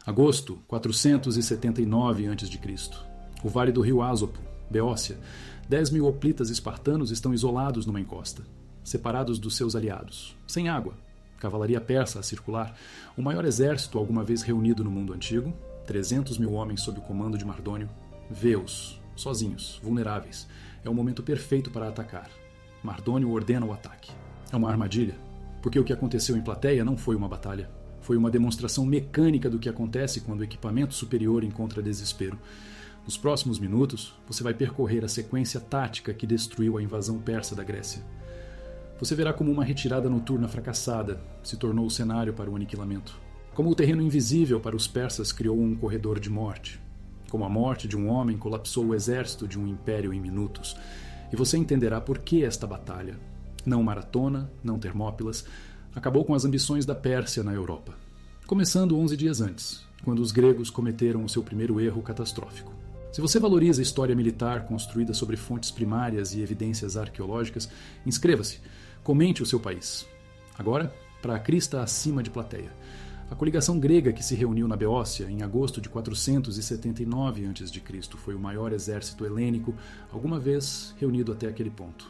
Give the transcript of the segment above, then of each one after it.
Agosto 479 a.C. O vale do rio Ásopo, Beócia. 10.000 hoplitas espartanos estão isolados numa encosta, separados dos seus aliados, sem água. Cavalaria persa a circular, o maior exército alguma vez reunido no mundo antigo, 300.000 homens sob o comando de Mardônio. Vê-os, sozinhos, vulneráveis. É o momento perfeito para atacar. Mardônio ordena o ataque. É uma armadilha, porque o que aconteceu em Plateia não foi uma batalha. Foi uma demonstração mecânica do que acontece quando o equipamento superior encontra desespero. Nos próximos minutos, você vai percorrer a sequência tática que destruiu a invasão persa da Grécia. Você verá como uma retirada noturna fracassada se tornou o cenário para o aniquilamento. Como o terreno invisível para os persas criou um corredor de morte. Como a morte de um homem colapsou o exército de um império em minutos. E você entenderá por que esta batalha, não Maratona, não Termópilas, acabou com as ambições da Pérsia na Europa. Começando 11 dias antes, quando os gregos cometeram o seu primeiro erro catastrófico. Se você valoriza a história militar construída sobre fontes primárias e evidências arqueológicas, inscreva-se, comente o seu país. Agora, para a crista acima de Plateia. A coligação grega que se reuniu na Beócia em agosto de 479 a.C. foi o maior exército helênico alguma vez reunido até aquele ponto.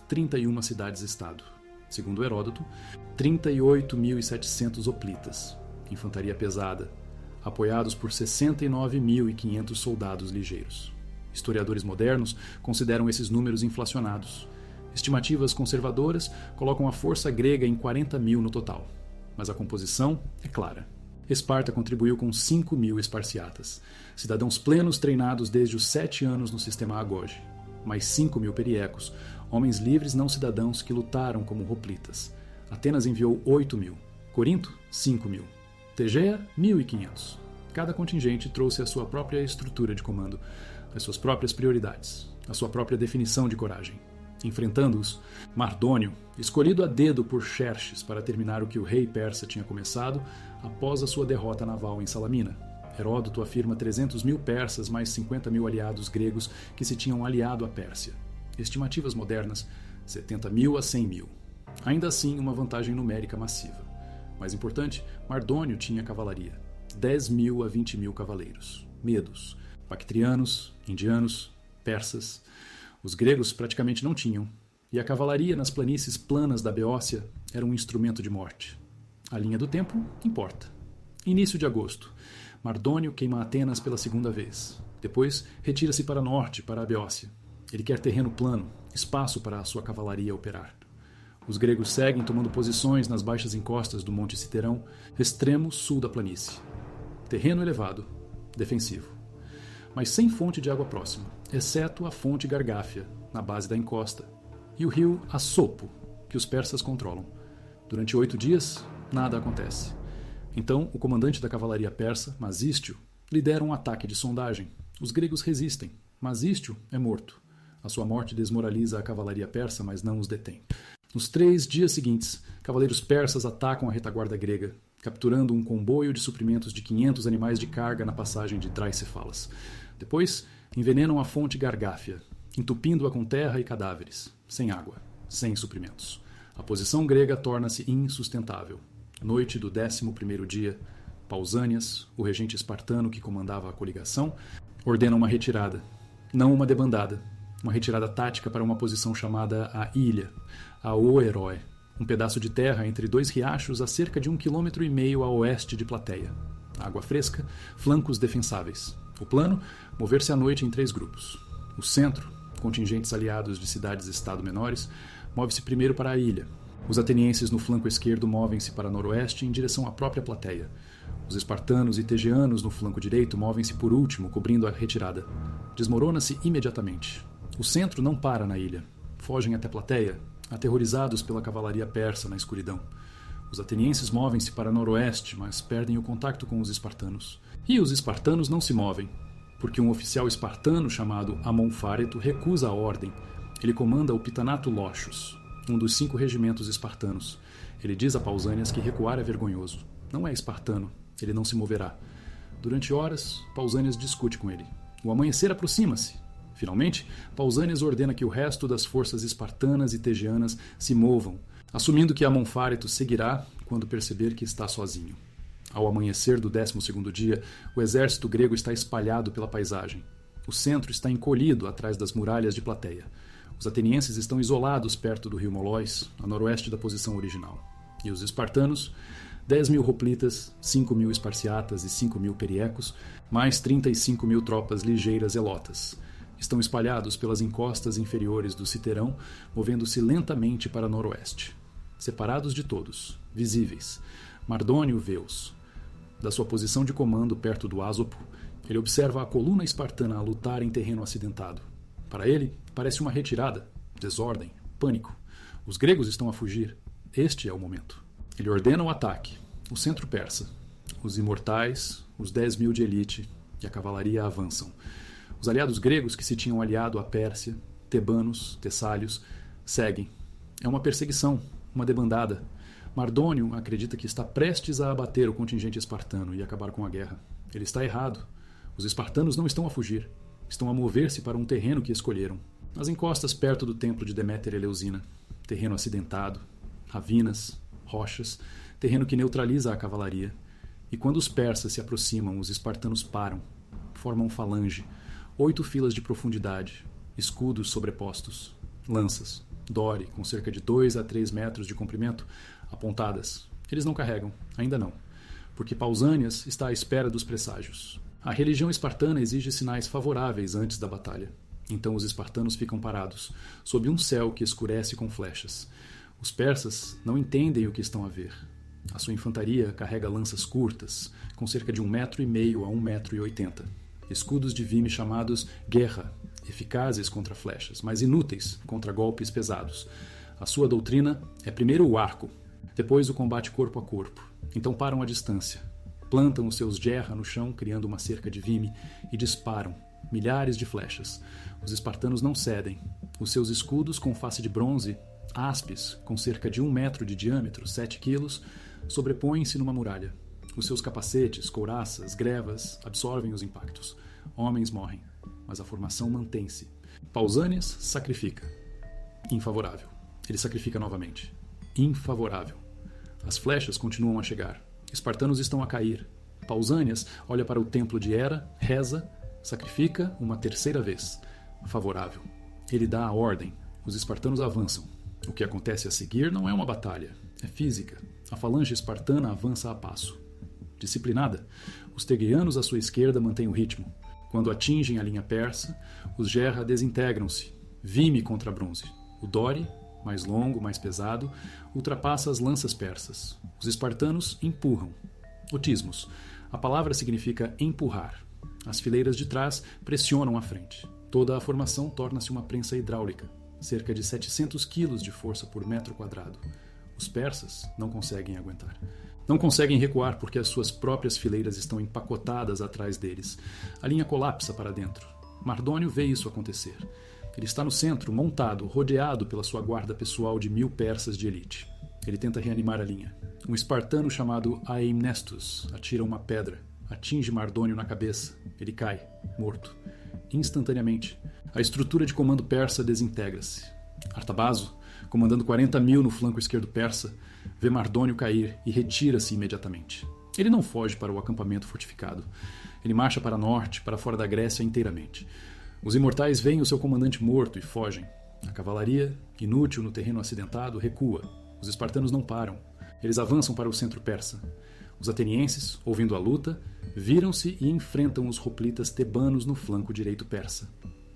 31 cidades-estado. Segundo Heródoto, 38.700 hoplitas, infantaria pesada, apoiados por 69.500 soldados ligeiros. Historiadores modernos consideram esses números inflacionados. Estimativas conservadoras colocam a força grega em 40.000 no total. Mas a composição é clara. Esparta contribuiu com 5.000 esparciatas, cidadãos plenos treinados desde os 7 anos no sistema Agoge, mais 5.000 periecos, homens livres não cidadãos que lutaram como hoplitas. Atenas enviou 8.000, Corinto, 5.000. Tegea, 1.500. Cada contingente trouxe a sua própria estrutura de comando, as suas próprias prioridades, a sua própria definição de coragem. Enfrentando-os, Mardônio, escolhido a dedo por Xerxes para terminar o que o rei persa tinha começado após a sua derrota naval em Salamina. Heródoto afirma 300.000 persas mais 50.000 aliados gregos que se tinham aliado à Pérsia. Estimativas modernas, 70.000 a 100.000. Ainda assim, uma vantagem numérica massiva. Mais importante, Mardônio tinha cavalaria. 10.000 a 20.000 cavaleiros. Medos. Bactrianos, indianos, persas. Os gregos praticamente não tinham. E a cavalaria nas planícies planas da Beócia era um instrumento de morte. A linha do tempo importa. Início de agosto. Mardônio queima Atenas pela segunda vez. Depois, retira-se para norte, para a Beócia. Ele quer terreno plano, espaço para a sua cavalaria operar. Os gregos seguem tomando posições nas baixas encostas do Monte Citerão, extremo sul da planície. Terreno elevado, defensivo. Mas sem fonte de água próxima, exceto a fonte Gargáfia, na base da encosta, e o rio Assopo, que os persas controlam. Durante 8 dias, nada acontece. Então, o comandante da cavalaria persa, Masístio, lidera um ataque de sondagem. Os gregos resistem. Masístio é morto. A sua morte desmoraliza a cavalaria persa, mas não os detém. Nos 3 dias seguintes, cavaleiros persas atacam a retaguarda grega, capturando um comboio de suprimentos de 500 animais de carga na passagem de Drycefalas. Depois, envenenam a fonte Gargáfia, entupindo-a com terra e cadáveres, sem água, sem suprimentos. A posição grega torna-se insustentável. Noite do 11º dia, Pausânias, o regente espartano que comandava a coligação, ordena uma retirada, não uma debandada, uma retirada tática para uma posição chamada a Ilha, a Oerói, um pedaço de terra entre 2 riachos a cerca de 1,5 km a oeste de Plateia. Água fresca, flancos defensáveis. O plano, mover-se à noite em 3 grupos. O centro, contingentes aliados de cidades-estado menores, move-se primeiro para a ilha. Os atenienses no flanco esquerdo movem-se para noroeste em direção à própria Plateia. Os espartanos e tegeanos no flanco direito movem-se por último, cobrindo a retirada. Desmorona-se imediatamente. O centro não para na ilha. Fogem até Plateia, aterrorizados pela cavalaria persa na escuridão. Os atenienses movem-se para noroeste, mas perdem o contato com os espartanos. E os espartanos não se movem, porque um oficial espartano chamado Amonfáreto recusa a ordem. Ele comanda o Pitanato Lochos, um dos 5 regimentos espartanos. Ele diz a Pausânias que recuar é vergonhoso. Não é espartano, ele não se moverá. Durante horas, Pausânias discute com ele. O amanhecer aproxima-se. Finalmente, Pausânias ordena que o resto das forças espartanas e tegeanas se movam, assumindo que Amonfáreto seguirá quando perceber que está sozinho. Ao amanhecer do 12º dia, o exército grego está espalhado pela paisagem. O centro está encolhido atrás das muralhas de Plateia. Os atenienses estão isolados perto do rio Molóis, a noroeste da posição original. E os espartanos, 10.000 hoplitas, 5.000 esparciatas e 5.000 periecos, mais 35.000 tropas ligeiras elotas, estão espalhados pelas encostas inferiores do Citerão, movendo-se lentamente para noroeste. Separados de todos, visíveis, Mardônio vê-os. Da sua posição de comando perto do Ásopo, ele observa a coluna espartana a lutar em terreno acidentado. Para ele, parece uma retirada, desordem, pânico. Os gregos estão a fugir. Este é o momento. Ele ordena o ataque. O centro persa, os imortais, os 10.000 de elite e a cavalaria avançam. Os aliados gregos que se tinham aliado à Pérsia, tebanos, tessálios, seguem. É uma perseguição, uma debandada. Mardônio acredita que está prestes a abater o contingente espartano e acabar com a guerra. Ele está errado. Os espartanos não estão a fugir. Estão a mover-se para um terreno que escolheram. Nas encostas perto do templo de Deméter Eleusina. Terreno acidentado, ravinas, rochas, terreno que neutraliza a cavalaria. E quando os persas se aproximam, os espartanos param. Formam falange. 8 filas de profundidade. Escudos sobrepostos. Lanças. Dore, com cerca de 2 a 3 metros de comprimento, apontadas. Eles não carregam. Ainda não. Porque Pausânias está à espera dos presságios. A religião espartana exige sinais favoráveis antes da batalha. Então os espartanos ficam parados, sob um céu que escurece com flechas. Os persas não entendem o que estão a ver. A sua infantaria carrega lanças curtas, com cerca de 1,5 m a 1,80 m. Escudos de vime chamados guerra, eficazes contra flechas, mas inúteis contra golpes pesados. A sua doutrina é primeiro o arco, depois o combate corpo a corpo. Então param à distância. Plantam os seus gerra no chão, criando uma cerca de vime, e disparam milhares de flechas. Os espartanos não cedem. Os seus escudos com face de bronze, áspes, com cerca de 1 metro de diâmetro, 7 quilos, sobrepõem-se numa muralha. Os seus capacetes, couraças, grevas absorvem os impactos. Homens morrem, mas a formação mantém-se. Pausânias sacrifica. Infavorável. Ele sacrifica novamente. Infavorável. As flechas continuam a chegar. Espartanos estão a cair. Pausânias olha para o templo de Hera, reza, sacrifica uma terceira vez. Favorável. Ele dá a ordem. Os espartanos avançam. O que acontece a seguir não é uma batalha. É física. A falange espartana avança a passo. Disciplinada, os teguianos à sua esquerda mantêm o ritmo. Quando atingem a linha persa, os gerra desintegram-se. Vime contra bronze. O dore, mais longo, mais pesado, ultrapassa as lanças persas. Os espartanos empurram. Otismos. A palavra significa empurrar. As fileiras de trás pressionam a frente. Toda a formação torna-se uma prensa hidráulica. Cerca de 700 quilos de força por metro quadrado. Os persas não conseguem aguentar. Não conseguem recuar porque as suas próprias fileiras estão empacotadas atrás deles. A linha colapsa para dentro. Mardônio vê isso acontecer. Ele está no centro, montado, rodeado pela sua guarda pessoal de 1.000 persas de elite. Ele tenta reanimar a linha. Um espartano chamado Aeimnestus atira uma pedra, atinge Mardônio na cabeça. Ele cai, morto. Instantaneamente, a estrutura de comando persa desintegra-se. Artabazo, comandando 40.000 no flanco esquerdo persa, vê Mardônio cair e retira-se imediatamente. Ele não foge para o acampamento fortificado. Ele marcha para norte, para fora da Grécia inteiramente. Os imortais veem o seu comandante morto e fogem. A cavalaria, inútil no terreno acidentado, recua. Os espartanos não param. Eles avançam para o centro persa. Os atenienses, ouvindo a luta, viram-se e enfrentam os hoplitas tebanos no flanco direito persa.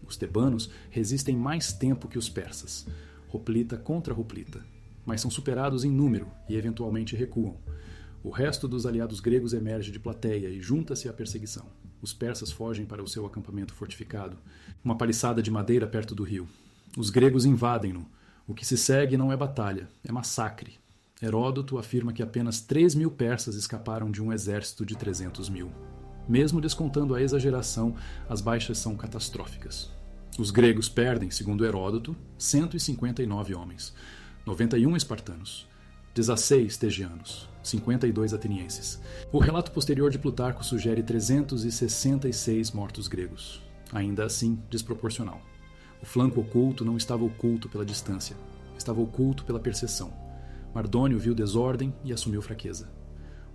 Os tebanos resistem mais tempo que os persas. Hoplita contra hoplita. Mas são superados em número e eventualmente recuam. O resto dos aliados gregos emerge de Plateia e junta-se à perseguição. Os persas fogem para o seu acampamento fortificado, uma paliçada de madeira perto do rio. Os gregos invadem-no. O que se segue não é batalha, é massacre. Heródoto afirma que apenas 3.000 persas escaparam de um exército de 300.000. Mesmo descontando a exageração, as baixas são catastróficas. Os gregos perdem, segundo Heródoto, 159 homens, 91 espartanos, 16 tegeanos, 52 atenienses. O relato posterior de Plutarco sugere 366 mortos gregos. Ainda assim, desproporcional. O flanco oculto não estava oculto pela distância, estava oculto pela percepção. Mardônio viu desordem e assumiu fraqueza.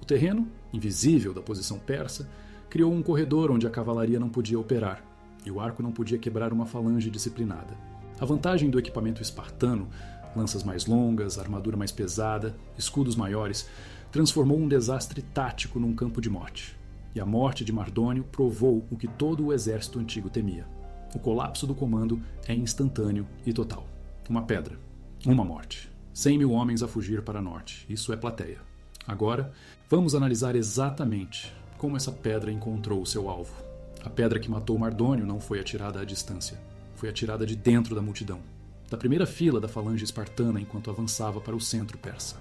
O O terreno, invisível da posição persa, criou um corredor onde a cavalaria não podia operar e o arco não podia quebrar uma falange disciplinada. A vantagem do equipamento espartano, lanças mais longas, armadura mais pesada, escudos maiores, transformou um desastre tático num campo de morte. E a morte de Mardônio provou o que todo o exército antigo temia. O colapso do comando é instantâneo e total. Uma pedra. Uma morte. 100.000 homens a fugir para norte. Isso é plateia. Agora, vamos analisar exatamente como essa pedra encontrou o seu alvo. A pedra que matou Mardônio não foi atirada à distância. Foi atirada de dentro da multidão. Da primeira fila da falange espartana enquanto avançava para o centro persa.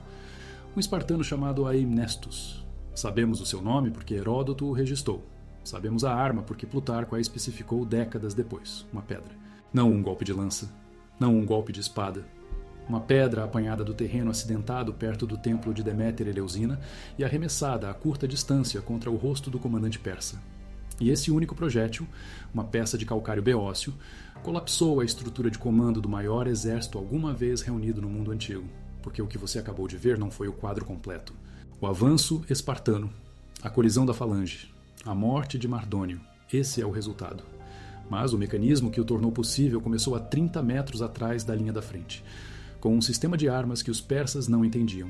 Um espartano chamado Aimnestus. Sabemos o seu nome porque Heródoto o registrou. Sabemos a arma porque Plutarco a especificou décadas depois. Uma pedra. Não um golpe de lança. Não um golpe de espada. Uma pedra apanhada do terreno acidentado perto do templo de Deméter Eleusina e arremessada a curta distância contra o rosto do comandante persa. E esse único projétil, uma peça de calcário beócio, colapsou a estrutura de comando do maior exército alguma vez reunido no mundo antigo, porque o que você acabou de ver não foi o quadro completo. O avanço espartano, a colisão da falange, a morte de Mardônio, esse é o resultado. Mas o mecanismo que o tornou possível começou a 30 metros atrás da linha da frente, com um sistema de armas que os persas não entendiam.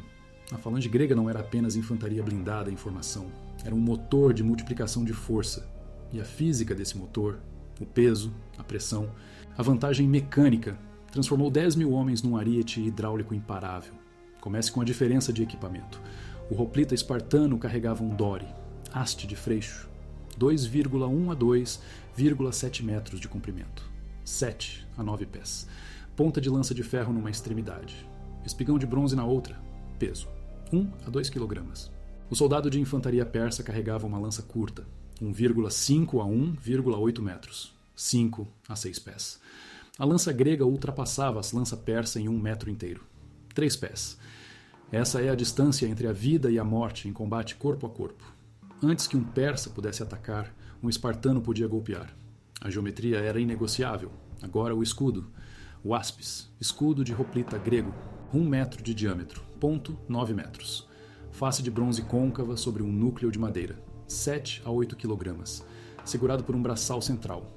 A falange grega não era apenas infantaria blindada em formação, era um motor de multiplicação de força. E a física desse motor, o peso, a pressão, a vantagem mecânica, transformou 10.000 homens num ariete hidráulico imparável. Comece com a diferença de equipamento. O hoplita espartano carregava um dore, haste de freixo, 2,1 a 2,7 metros de comprimento, 7 a 9 pés, ponta de lança de ferro numa extremidade, espigão de bronze na outra, peso, 1 a 2 quilogramas. O soldado de infantaria persa carregava uma lança curta, 1,5 a 1,8 metros, 5 a 6 pés. A lança grega ultrapassava a lança persa em 1 metro inteiro, 3 pés. Essa é a distância entre a vida e a morte em combate corpo a corpo. Antes que um persa pudesse atacar, um espartano podia golpear. A geometria era inegociável. Agora o escudo, o áspis, escudo de hoplita grego, 1 metro de diâmetro, ponto 9 metros. Face de bronze côncava sobre um núcleo de madeira, 7 a 8 quilogramas, segurado por um braçal central,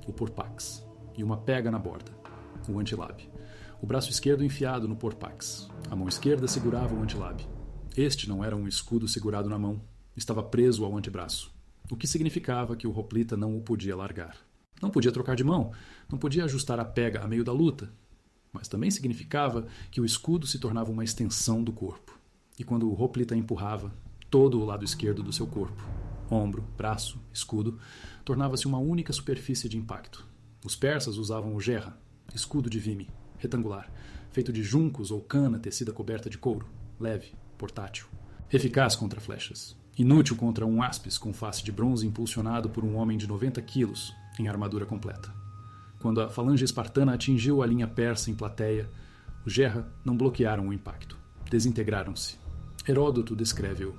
o porpax, e uma pega na borda, o antilabe. O braço esquerdo enfiado no porpax. A mão esquerda segurava o antilabe. Este não era um escudo segurado na mão. Estava preso ao antebraço. O que significava que o hoplita não o podia largar. Não podia trocar de mão. Não podia ajustar a pega a meio da luta. Mas também significava que o escudo se tornava uma extensão do corpo. E quando o hoplita empurrava, todo o lado esquerdo do seu corpo, ombro, braço, escudo, tornava-se uma única superfície de impacto. Os persas usavam o gerra, escudo de vime, retangular, feito de juncos ou cana tecida coberta de couro, leve, portátil, eficaz contra flechas, inútil contra um áspis com face de bronze impulsionado por um homem de 90 quilos em armadura completa. Quando a falange espartana atingiu a linha persa em plateia, os gerra não bloquearam o impacto, desintegraram-se. Heródoto descreve-o.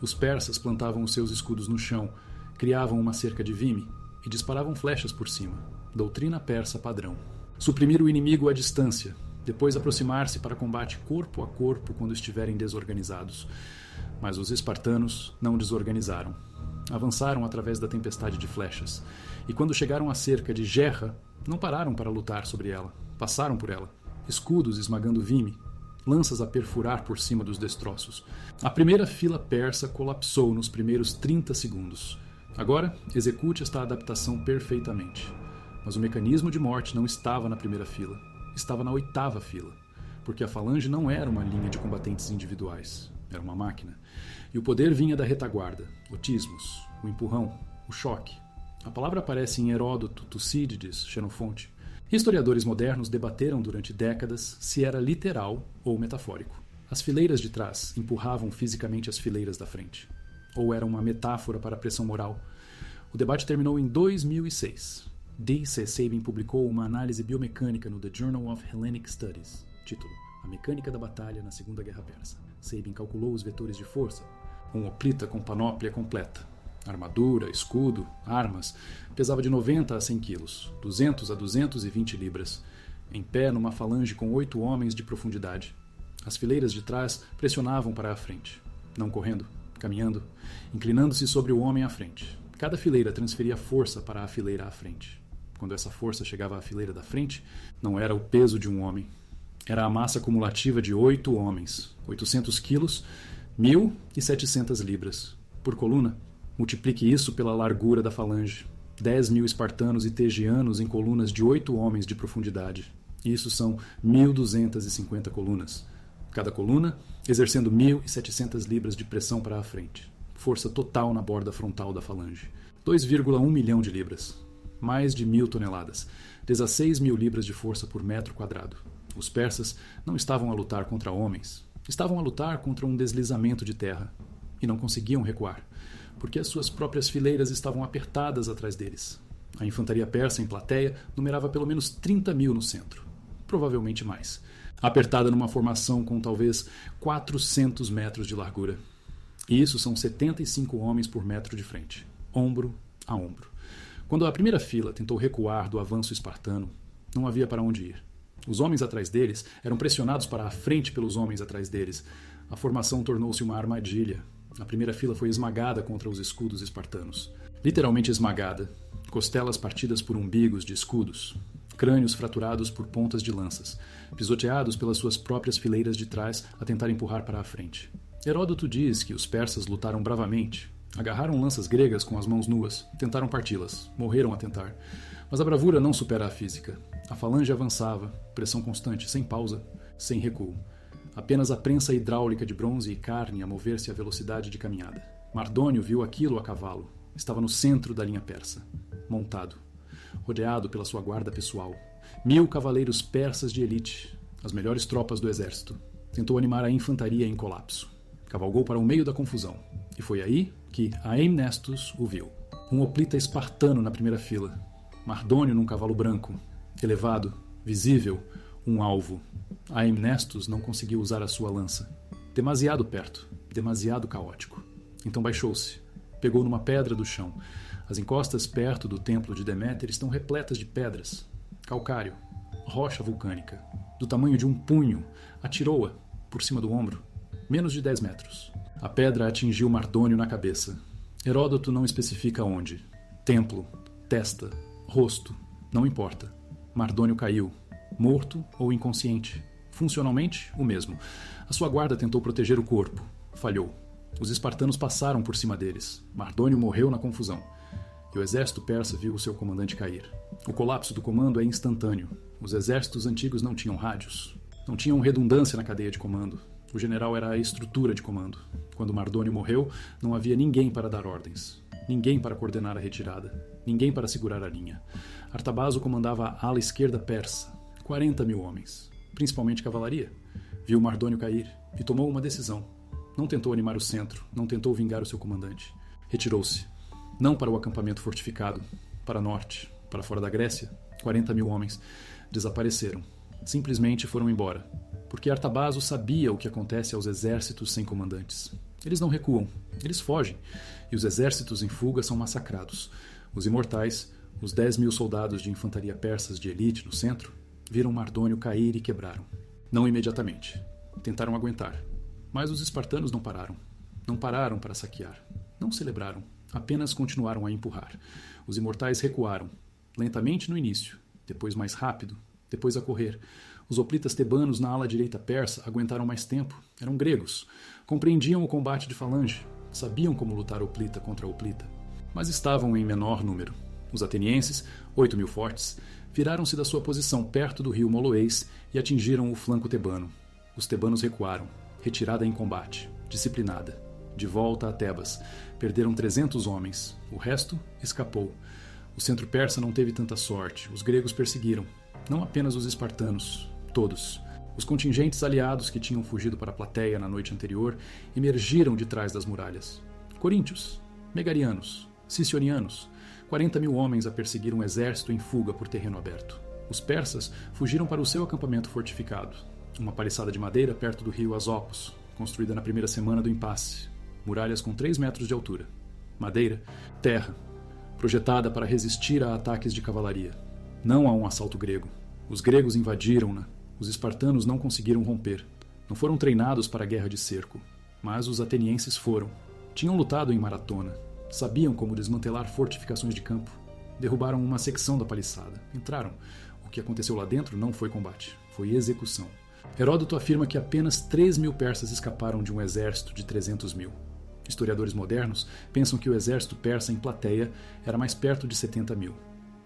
Os persas plantavam os seus escudos no chão, criavam uma cerca de vime e disparavam flechas por cima, doutrina persa padrão. Suprimir o inimigo à distância, depois aproximar-se para combate corpo a corpo quando estiverem desorganizados. Mas os espartanos não desorganizaram. Avançaram através da tempestade de flechas, e quando chegaram à cerca de Gerra, não pararam para lutar sobre ela. Passaram por ela, escudos esmagando vime, lanças a perfurar por cima dos destroços. A primeira fila persa colapsou nos primeiros 30 segundos. Agora, execute esta adaptação perfeitamente. Mas o mecanismo de morte não estava na primeira fila, estava na 8ª fila, porque a falange não era uma linha de combatentes individuais, era uma máquina. E o poder vinha da retaguarda, o tismos, o empurrão, o choque. A palavra aparece em Heródoto, Tucídides, Xenofonte. Historiadores modernos debateram durante décadas se era literal ou metafórico. As fileiras de trás empurravam fisicamente as fileiras da frente, ou era uma metáfora para a pressão moral. O debate terminou em 2006. D.C. Sabin publicou uma análise biomecânica no The Journal of Hellenic Studies, título A Mecânica da Batalha na Segunda Guerra Persa. Sabin calculou os vetores de força. Um hoplita com panóplia completa, armadura, escudo, armas, pesava de 90 a 100 quilos, 200 a 220 libras, em pé numa falange com 8 homens de profundidade. As fileiras de trás pressionavam para a frente, não correndo, caminhando, inclinando-se sobre o homem à frente. Cada fileira transferia força para a fileira à frente. Quando essa força chegava à fileira da frente, não era o peso de um homem. Era a massa cumulativa de 8 homens, 800 quilos, 1.700 libras. Por coluna, multiplique isso pela largura da falange. 10.000 espartanos e tegianos em colunas de 8 homens de profundidade. Isso são 1.250 colunas. Cada coluna exercendo 1.700 libras de pressão para a frente. Força total na borda frontal da falange. 2,1 milhão de libras. Mais de 1.000 toneladas. 16.000 libras de força por metro quadrado. Os persas não estavam a lutar contra homens. Estavam a lutar contra um deslizamento de terra. E não conseguiam recuar, porque as suas próprias fileiras estavam apertadas atrás deles. A infantaria persa em plateia numerava pelo menos 30.000 no centro. Provavelmente mais. Apertada numa formação com talvez 400 metros de largura. E isso são 75 homens por metro de frente, ombro a ombro. Quando a primeira fila tentou recuar do avanço espartano, não havia para onde ir. Os homens atrás deles eram pressionados para a frente pelos homens atrás deles. A formação tornou-se uma armadilha. A primeira fila foi esmagada contra os escudos espartanos. Literalmente esmagada. Costelas partidas por umbigos de escudos. Crânios fraturados por pontas de lanças. Pisoteados pelas suas próprias fileiras de trás a tentar empurrar para a frente. Heródoto diz que os persas lutaram bravamente. Agarraram lanças gregas com as mãos nuas. Tentaram parti-las. Morreram a tentar. Mas a bravura não supera a física. A falange avançava. Pressão constante, sem pausa, sem recuo. Apenas a prensa hidráulica de bronze e carne a mover-se à velocidade de caminhada. Mardônio viu aquilo a cavalo. Estava no centro da linha persa, montado, rodeado pela sua guarda pessoal. 1.000 cavaleiros persas de elite, as melhores tropas do exército. Tentou animar a infantaria em colapso. Cavalgou para o meio da confusão. E foi aí que Aemnestus o viu. Um hoplita espartano na primeira fila. Mardônio num cavalo branco, elevado, visível, um alvo. Aemnestus não conseguiu usar a sua lança. Demasiado perto, demasiado caótico. Então baixou-se. Pegou numa pedra do chão. As encostas perto do templo de Deméter estão repletas de pedras. Calcário, rocha vulcânica. Do tamanho de um punho, atirou-a, por cima do ombro. Menos de 10 metros. A pedra atingiu Mardônio na cabeça. Heródoto não especifica onde. Templo, testa, rosto, não importa. Mardônio caiu. Morto ou inconsciente. Funcionalmente, o mesmo. A sua guarda tentou proteger o corpo. Falhou. Os espartanos passaram por cima deles. Mardônio morreu na confusão. E o exército persa viu o seu comandante cair. O colapso do comando é instantâneo. Os exércitos antigos não tinham rádios. Não tinham redundância na cadeia de comando. O general era a estrutura de comando. Quando Mardônio morreu, não havia ninguém para dar ordens. Ninguém para coordenar a retirada. Ninguém para segurar a linha. Artabazo comandava a ala esquerda persa. 40.000 homens, principalmente cavalaria. Viu Mardônio cair e tomou uma decisão. Não tentou animar o centro, não tentou vingar o seu comandante. Retirou-se. Não para o acampamento fortificado, para norte, para fora da Grécia. 40.000 homens desapareceram. Simplesmente foram embora. Porque Artabazo sabia o que acontece aos exércitos sem comandantes. Eles não recuam, eles fogem. E os exércitos em fuga são massacrados. Os imortais, os 10.000 soldados de infantaria persas de elite no centro, viram Mardônio cair e quebraram. Não imediatamente. Tentaram aguentar. Mas os espartanos não pararam. Não pararam para saquear. Não celebraram. Apenas continuaram a empurrar. Os imortais recuaram. Lentamente no início. Depois mais rápido. Depois a correr. Os hoplitas tebanos na ala direita persa aguentaram mais tempo. Eram gregos. Compreendiam o combate de falange. Sabiam como lutar hoplita contra hoplita. Mas estavam em menor número. Os atenienses, 8.000 fortes, viraram-se da sua posição perto do rio Moloês e atingiram o flanco tebano. Os tebanos recuaram. Retirada em combate. Disciplinada. De volta a Tebas. Perderam 300 homens. O resto escapou. O centro persa não teve tanta sorte. Os gregos perseguiram. Não apenas os espartanos. Todos. Os contingentes aliados que tinham fugido para a plateia na noite anterior emergiram de trás das muralhas. Coríntios. Megarianos. Sicyonianos. 40.000 homens a perseguir um exército em fuga por terreno aberto. Os persas fugiram para o seu acampamento fortificado. Uma paliçada de madeira perto do rio Asopos, construída na primeira semana do impasse. Muralhas com 3 metros de altura. Madeira, terra, projetada para resistir a ataques de cavalaria. Não a um assalto grego. Os gregos invadiram-na. Os espartanos não conseguiram romper. Não foram treinados para a guerra de cerco. Mas os atenienses foram. Tinham lutado em maratona, sabiam como desmantelar fortificações de campo, derrubaram uma secção da paliçada, entraram. O que aconteceu lá dentro não foi combate, foi execução. Heródoto afirma que apenas 3.000 persas escaparam de um exército de 300.000. Historiadores modernos pensam que o exército persa em Plateia era mais perto de 70.000.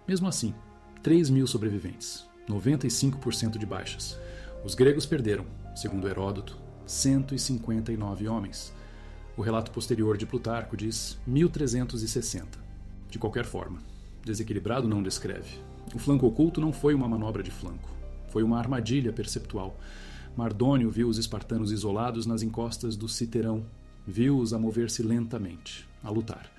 Mesmo assim, 3.000 sobreviventes, 95% de baixas. Os gregos perderam, segundo Heródoto, 159 homens. O relato posterior de Plutarco diz 1.360. De qualquer forma, desequilibrado não descreve. O flanco oculto não foi uma manobra de flanco. Foi uma armadilha perceptual. Mardônio viu os espartanos isolados nas encostas do Citerão. Viu-os a mover-se lentamente, a lutar.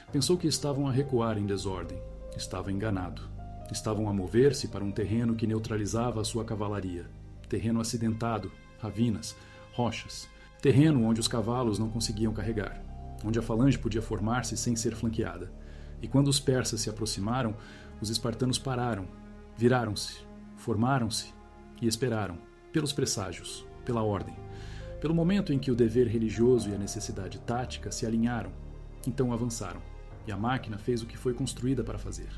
Pensou que estavam a recuar em desordem. Estava enganado. Estavam a mover-se para um terreno que neutralizava a sua cavalaria. Terreno acidentado, ravinas, rochas. Terreno onde os cavalos não conseguiam carregar. Onde a falange podia formar-se sem ser flanqueada. E quando os persas se aproximaram, os espartanos pararam, viraram-se, formaram-se e esperaram, pelos presságios, pela ordem. Pelo momento em que o dever religioso e a necessidade tática se alinharam, então avançaram, e a máquina fez o que foi construída para fazer.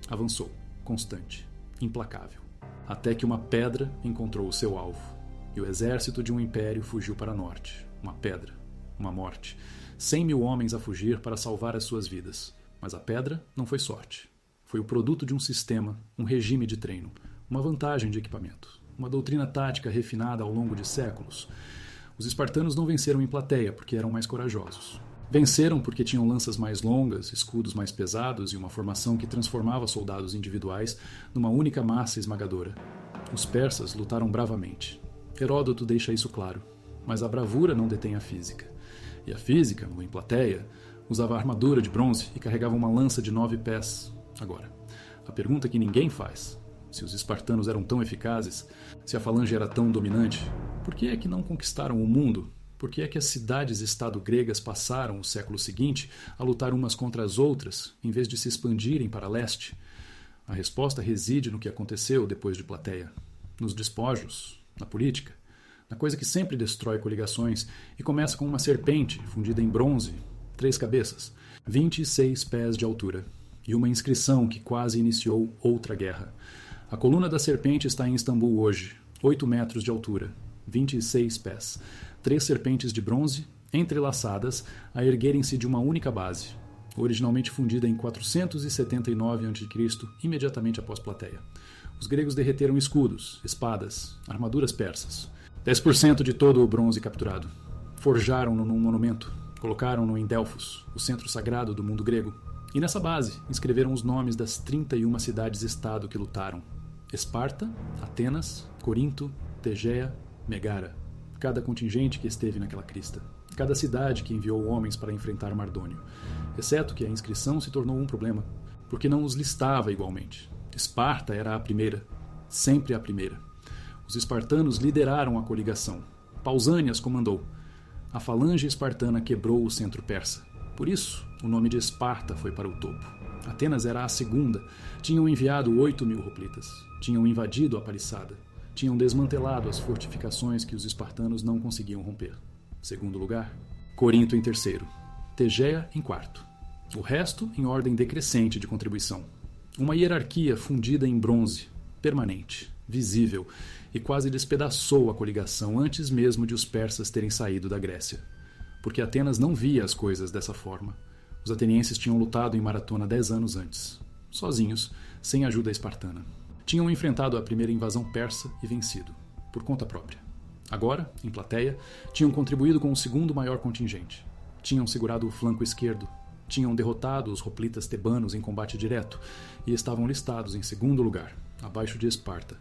Avançou, constante, implacável, até que uma pedra encontrou o seu alvo, e o exército de um império fugiu para norte. Uma pedra, uma morte. 100.000 homens a fugir para salvar as suas vidas. Mas a pedra não foi sorte. Foi o produto de um sistema, um regime de treino, uma vantagem de equipamento, uma doutrina tática refinada ao longo de séculos. Os espartanos não venceram em Plateia porque eram mais corajosos. Venceram porque tinham lanças mais longas, escudos mais pesados e uma formação que transformava soldados individuais numa única massa esmagadora. Os persas lutaram bravamente. Heródoto deixa isso claro, mas a bravura não detém a física. E a física, em Plateia, usava armadura de bronze e carregava uma lança de 9 pés. Agora, a pergunta que ninguém faz: se os espartanos eram tão eficazes, se a falange era tão dominante, por que é que não conquistaram o mundo? Por que é que as cidades-estado gregas passaram o século seguinte a lutar umas contra as outras, em vez de se expandirem para leste? A resposta reside no que aconteceu depois de Plateia, nos despojos, na política, na coisa que sempre destrói coligações e começa com uma serpente fundida em bronze, 3 cabeças, 26 pés de altura, e uma inscrição que quase iniciou outra guerra. A coluna da serpente está em Istambul hoje, 8 metros de altura, 26 pés. 3 serpentes de bronze, entrelaçadas, a erguerem-se de uma única base, originalmente fundida em 479 a.C., imediatamente após Plateia. Os gregos derreteram escudos, espadas, armaduras persas. 10% de todo o bronze capturado. Forjaram-no num monumento, colocaram-no em Delfos, o centro sagrado do mundo grego. E nessa base escreveram os nomes das 31 cidades-estado que lutaram: Esparta, Atenas, Corinto, Tegea, Megara. Cada contingente que esteve naquela crista. Cada cidade que enviou homens para enfrentar Mardônio. Exceto que a inscrição se tornou um problema, porque não os listava igualmente. Esparta era a primeira, sempre a primeira. Os espartanos lideraram a coligação. Pausânias comandou. A falange espartana quebrou o centro persa. Por isso, o nome de Esparta foi para o topo. Atenas era a segunda. Tinham enviado 8.000 hoplitas. Tinham invadido a paliçada. Tinham desmantelado as fortificações que os espartanos não conseguiam romper. Segundo lugar, Corinto em terceiro. Tegea em quarto. O resto em ordem decrescente de contribuição. Uma hierarquia fundida em bronze, permanente, visível, e quase despedaçou a coligação antes mesmo de os persas terem saído da Grécia. Porque Atenas não via as coisas dessa forma. Os atenienses tinham lutado em maratona 10 anos antes, sozinhos, sem ajuda espartana. Tinham enfrentado a primeira invasão persa e vencido, por conta própria. Agora, em Plateia, tinham contribuído com o segundo maior contingente. Tinham segurado o flanco esquerdo, tinham derrotado os hoplitas tebanos em combate direto e estavam listados em segundo lugar, abaixo de Esparta,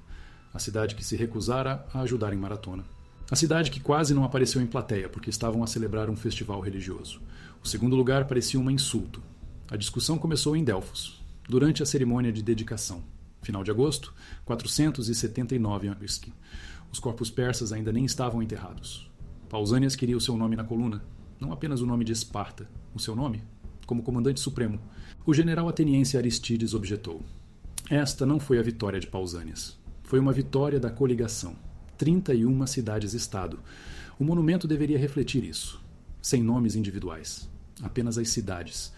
a cidade que se recusara a ajudar em maratona. A cidade que quase não apareceu em Plateia porque estavam a celebrar um festival religioso. O segundo lugar parecia um insulto. A discussão começou em Delfos, durante a cerimônia de dedicação. Final de agosto, 479 a.C. Os corpos persas ainda nem estavam enterrados. Pausânias queria o seu nome na coluna, não apenas o nome de Esparta, o seu nome, como comandante supremo. O general ateniense Aristides objetou. Esta não foi a vitória de Pausânias. Foi uma vitória da coligação. 31 cidades-estado. O monumento deveria refletir isso, sem nomes individuais. apenas as cidades.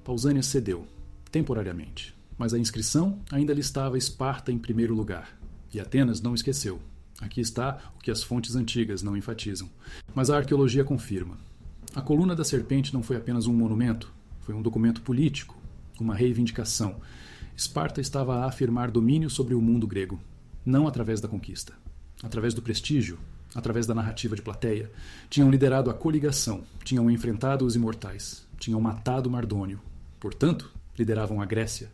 Pausânias cedeu, temporariamente, mas a inscrição ainda listava Esparta em primeiro lugar. E Atenas não esqueceu. Aqui está o que as fontes antigas não enfatizam. Mas a arqueologia confirma. A coluna da serpente não foi apenas um monumento, foi um documento político, uma reivindicação. Esparta estava a afirmar domínio sobre o mundo grego, não através da conquista, através do prestígio, através da narrativa de Plateia. Tinham liderado a coligação, tinham enfrentado os imortais, tinham matado Mardônio. Portanto, lideravam a Grécia.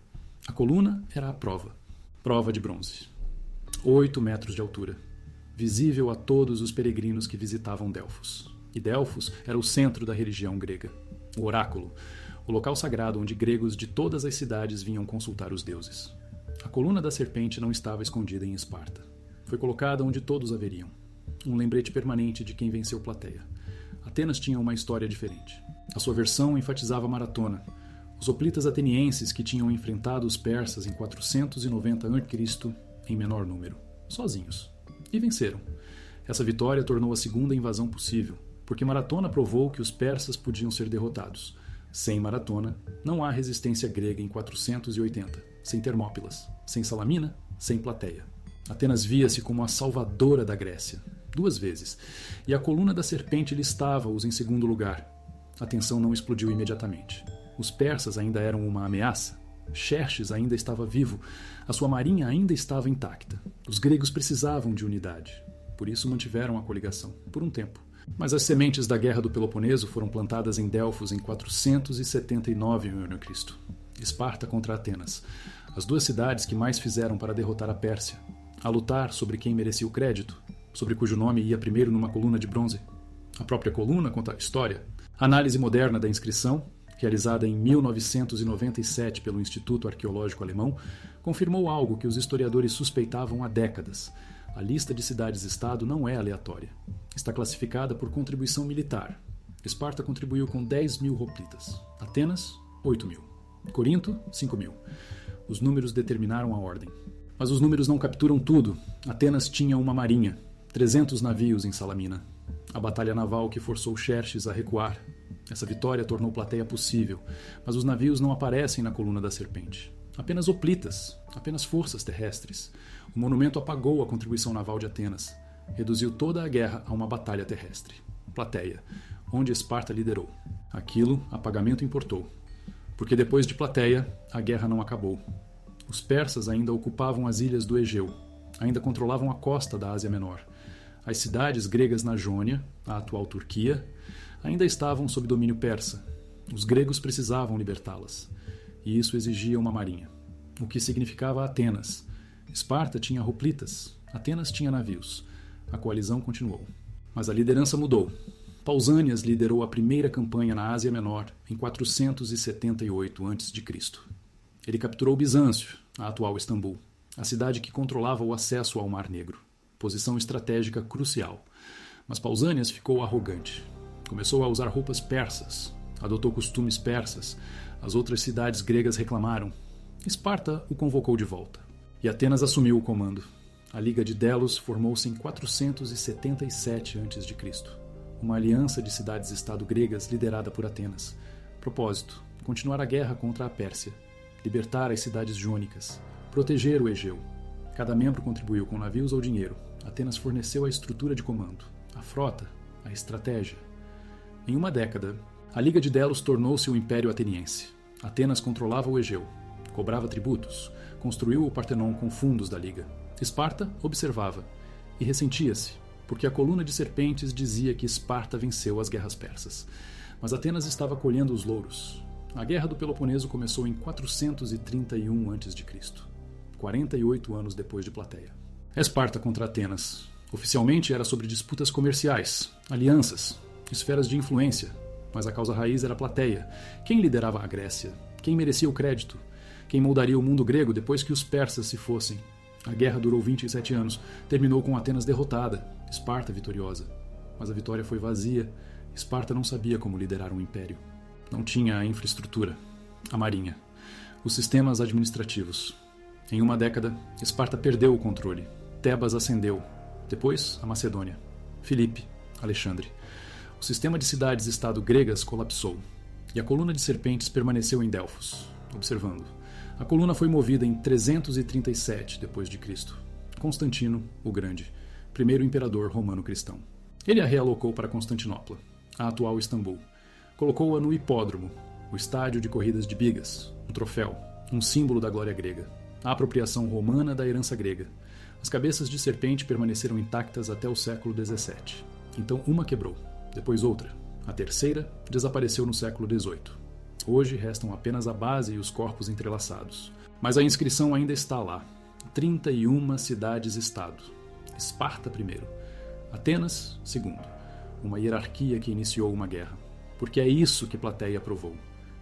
A coluna era a prova. Prova de bronze. 8 metros de altura. Visível a todos os peregrinos que visitavam Delfos. E Delfos era o centro da religião grega. O oráculo, o local sagrado onde gregos de todas as cidades vinham consultar os deuses. A coluna da serpente não estava escondida em Esparta. Foi colocada onde todos a veriam. Um lembrete permanente de quem venceu Plateia. Atenas tinha uma história diferente. A sua versão enfatizava a maratona. Os hoplitas atenienses que tinham enfrentado os persas em 490 a.C. em menor número, sozinhos. E venceram. Essa vitória tornou a segunda invasão possível, porque Maratona provou que os persas podiam ser derrotados. Sem Maratona, não há resistência grega em 480, sem Termópilas, sem Salamina, sem Plateia. Atenas via-se como a salvadora da Grécia, 2 vezes, e a coluna da serpente listava-os em segundo lugar. A tensão não explodiu imediatamente. Os persas ainda eram uma ameaça. Xerxes ainda estava vivo. A sua marinha ainda estava intacta. Os gregos precisavam de unidade. Por isso mantiveram a coligação, por um tempo. Mas as sementes da Guerra do Peloponeso foram plantadas em Delfos em 479 a.C. Esparta contra Atenas. As 2 cidades que mais fizeram para derrotar a Pérsia. A lutar sobre quem merecia o crédito, sobre cujo nome ia primeiro numa coluna de bronze. A própria coluna conta a história. A análise moderna da inscrição, realizada em 1997 pelo Instituto Arqueológico Alemão, confirmou algo que os historiadores suspeitavam há décadas. A lista de cidades-estado não é aleatória. Está classificada por contribuição militar. Esparta contribuiu com 10.000 hoplitas. Atenas, 8.000. Corinto, 5.000. Os números determinaram a ordem. Mas os números não capturam tudo. Atenas tinha uma marinha, 300 navios em Salamina. A batalha naval que forçou Xerxes a recuar. Essa vitória tornou Plateia possível, mas os navios não aparecem na coluna da serpente. Apenas hoplitas, apenas forças terrestres. O monumento apagou a contribuição naval de Atenas. Reduziu toda a guerra a uma batalha terrestre. Plateia, onde Esparta liderou. Aquilo, apagamento importou. Porque depois de Plateia, a guerra não acabou. Os persas ainda ocupavam as ilhas do Egeu, ainda controlavam a costa da Ásia Menor. As cidades gregas na Jônia, a atual Turquia, ainda estavam sob domínio persa. Os gregos precisavam libertá-las. E isso exigia uma marinha. O que significava Atenas. Esparta tinha hoplitas, Atenas tinha navios. A coalizão continuou. Mas a liderança mudou. Pausânias liderou a primeira campanha na Ásia Menor em 478 a.C. Ele capturou Bizâncio, a atual Istambul, a cidade que controlava o acesso ao Mar Negro. Posição estratégica crucial. Mas Pausânias ficou arrogante. Começou a usar roupas persas, adotou costumes persas. As outras cidades gregas reclamaram. Esparta o convocou de volta. E Atenas assumiu o comando. A Liga de Delos formou-se em 477 a.C., uma aliança de cidades-estado gregas liderada por Atenas. Propósito: continuar a guerra contra a Pérsia, libertar as cidades jônicas, proteger o Egeu. Cada membro contribuiu com navios ou dinheiro. Atenas forneceu a estrutura de comando, a frota, a estratégia. Em uma década, a Liga de Delos tornou-se o Império Ateniense. Atenas controlava o Egeu, cobrava tributos, construiu o Partenon com fundos da Liga. Esparta observava e ressentia-se, porque a coluna de serpentes dizia que Esparta venceu as guerras persas. Mas Atenas estava colhendo os louros. A Guerra do Peloponeso começou em 431 a.C., 48 anos depois de Plateia. Esparta contra Atenas. Oficialmente era sobre disputas comerciais, alianças, esferas de influência, mas a causa raiz era Plateia. Quem liderava a Grécia? Quem merecia o crédito? Quem moldaria o mundo grego depois que os persas se fossem? A guerra durou 27 anos, terminou com Atenas derrotada, Esparta vitoriosa. Mas a vitória foi vazia. Esparta não sabia como liderar um império. Não tinha a infraestrutura, a marinha, os sistemas administrativos. Em uma década, Esparta perdeu o controle. Tebas ascendeu. Depois, a Macedônia. Filipe, Alexandre. O sistema de cidades-estado gregas colapsou. E a coluna de serpentes permaneceu em Delfos, observando. A coluna foi movida em 337 d.C. Constantino o Grande, primeiro imperador romano cristão. Ele a realocou para Constantinopla, a atual Istambul. Colocou-a no hipódromo, o estádio de corridas de bigas, um troféu, um símbolo da glória grega, a apropriação romana da herança grega. As cabeças de serpente permaneceram intactas até o século XVII. Então uma quebrou, depois outra. A terceira desapareceu no século XVIII. Hoje restam apenas a base e os corpos entrelaçados. Mas a inscrição ainda está lá. 31 cidades-estado. Esparta primeiro. Atenas segundo. Uma hierarquia que iniciou uma guerra. Porque é isso que Plateia provou.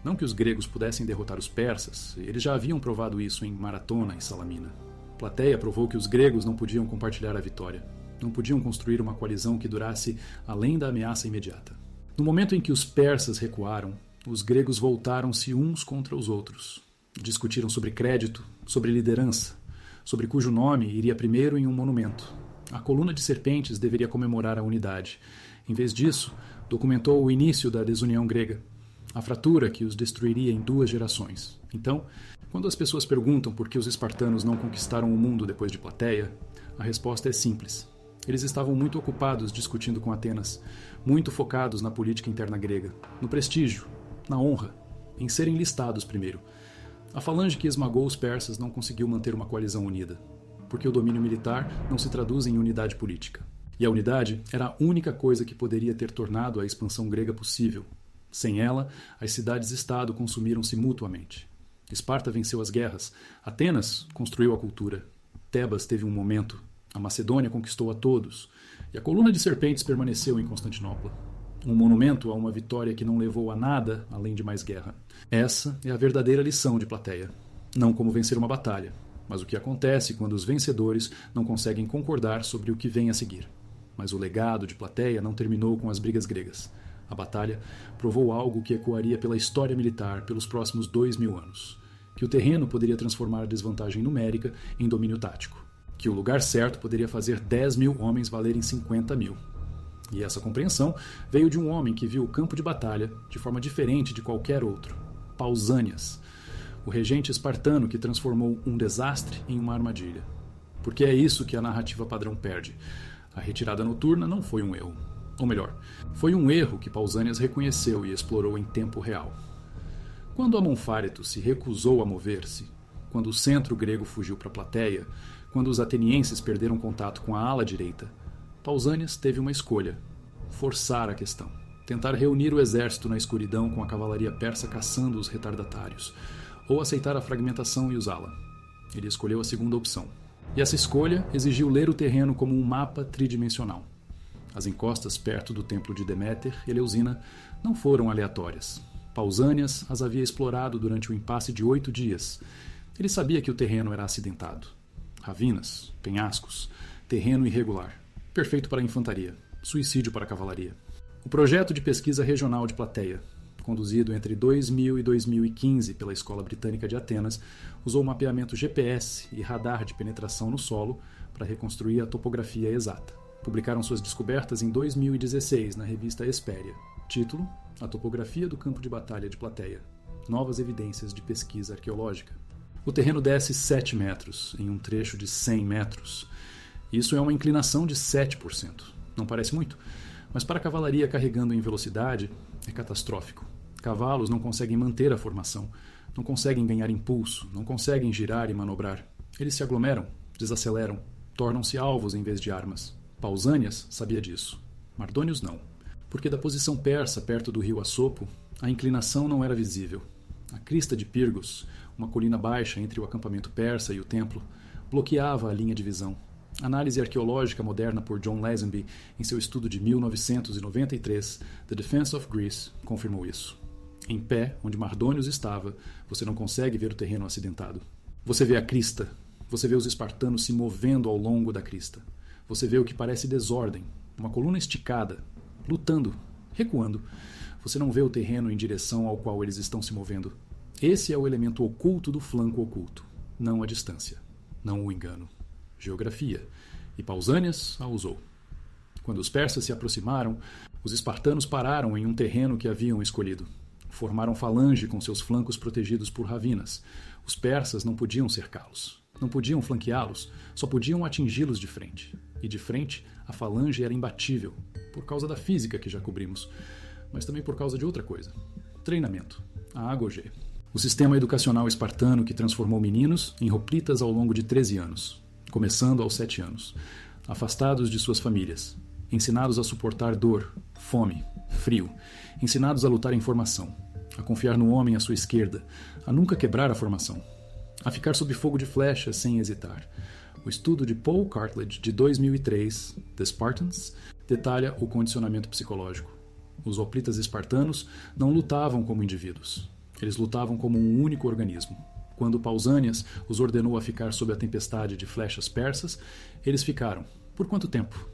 Não que os gregos pudessem derrotar os persas, eles já haviam provado isso em Maratona e Salamina. Plateia provou que os gregos não podiam compartilhar a vitória. Não podiam construir uma coalizão que durasse além da ameaça imediata. No momento em que os persas recuaram, os gregos voltaram-se uns contra os outros. Discutiram sobre crédito, sobre liderança, sobre cujo nome iria primeiro em um monumento. A coluna de serpentes deveria comemorar a unidade. Em vez disso, documentou o início da desunião grega, a fratura que os destruiria em 2 gerações. Então, quando as pessoas perguntam por que os espartanos não conquistaram o mundo depois de Plateia, a resposta é simples. Eles estavam muito ocupados discutindo com Atenas, muito focados na política interna grega, no prestígio, na honra, em serem listados primeiro. A falange que esmagou os persas não conseguiu manter uma coalizão unida, porque o domínio militar não se traduz em unidade política. E a unidade era a única coisa que poderia ter tornado a expansão grega possível. Sem ela, as cidades-estado consumiram-se mutuamente. Esparta venceu as guerras, Atenas construiu a cultura, Tebas teve um momento, a Macedônia conquistou a todos, e a coluna de serpentes permaneceu em Constantinopla. Um monumento a uma vitória que não levou a nada além de mais guerra. Essa é a verdadeira lição de Plateia. Não como vencer uma batalha, mas o que acontece quando os vencedores não conseguem concordar sobre o que vem a seguir. Mas o legado de Plateia não terminou com as brigas gregas. A batalha provou algo que ecoaria pela história militar pelos próximos 2000 anos. Que o terreno poderia transformar a desvantagem numérica em domínio tático. Que o lugar certo poderia fazer 10.000 homens valerem 50.000. E essa compreensão veio de um homem que viu o campo de batalha de forma diferente de qualquer outro. Pausanias, o regente espartano que transformou um desastre em uma armadilha. Porque é isso que a narrativa padrão perde. A retirada noturna não foi um erro. Ou melhor, foi um erro que Pausanias reconheceu e explorou em tempo real. Quando Amonfáreto se recusou a mover-se, quando o centro grego fugiu para a Plateia, quando os atenienses perderam contato com a ala direita, Pausanias teve uma escolha: forçar a questão, tentar reunir o exército na escuridão com a cavalaria persa caçando os retardatários, ou aceitar a fragmentação e usá-la. Ele escolheu a segunda opção. E essa escolha exigiu ler o terreno como um mapa tridimensional. As encostas perto do templo de Deméter e Eleusina não foram aleatórias. Pausanias as havia explorado durante o impasse de 8 dias. Ele sabia que o terreno era acidentado. Ravinas, penhascos, terreno irregular. Perfeito para a infantaria, suicídio para a cavalaria. O projeto de pesquisa regional de Plateia, conduzido entre 2000 e 2015 pela Escola Britânica de Atenas, usou mapeamento GPS e radar de penetração no solo para reconstruir a topografia exata. Publicaram suas descobertas em 2016 na revista Hesperia. Título: A Topografia do Campo de Batalha de Plateia. Novas evidências de pesquisa arqueológica. O terreno desce 7 metros, em um trecho de 100 metros. Isso é uma inclinação de 7%. Não parece muito, mas para a cavalaria carregando em velocidade, é catastrófico. Cavalos não conseguem manter a formação, não conseguem ganhar impulso, não conseguem girar e manobrar. Eles se aglomeram, desaceleram, tornam-se alvos em vez de armas. Pausanias sabia disso. Mardônios não. Porque da posição persa perto do rio Assopo, a inclinação não era visível. A crista de Pirgos, uma colina baixa entre o acampamento persa e o templo, bloqueava a linha de visão. A análise arqueológica moderna por John Lazenby, em seu estudo de 1993, The Defense of Greece, confirmou isso. Em pé, onde Mardônios estava, você não consegue ver o terreno acidentado. Você vê a crista. Você vê os espartanos se movendo ao longo da crista. Você vê o que parece desordem, uma coluna esticada, lutando, recuando. Você não vê o terreno em direção ao qual eles estão se movendo. Esse é o elemento oculto do flanco oculto, não a distância, não o engano. Geografia. E Pausanias a usou. Quando os persas se aproximaram, os espartanos pararam em um terreno que haviam escolhido. Formaram falange com seus flancos protegidos por ravinas. Os persas não podiam cercá-los, não podiam flanqueá-los, só podiam atingi-los de frente. E de frente, a falange era imbatível, por causa da física que já cobrimos, mas também por causa de outra coisa: treinamento, a agogê. O sistema educacional espartano que transformou meninos em hoplitas ao longo de 13 anos, começando aos 7 anos, afastados de suas famílias, ensinados a suportar dor, fome, frio, ensinados a lutar em formação, a confiar no homem à sua esquerda, a nunca quebrar a formação, a ficar sob fogo de flechas sem hesitar. O estudo de Paul Cartledge, de 2003, The Spartans, detalha o condicionamento psicológico. Os hoplitas espartanos não lutavam como indivíduos. Eles lutavam como um único organismo. Quando Pausânias os ordenou a ficar sob a tempestade de flechas persas, eles ficaram. Por quanto tempo?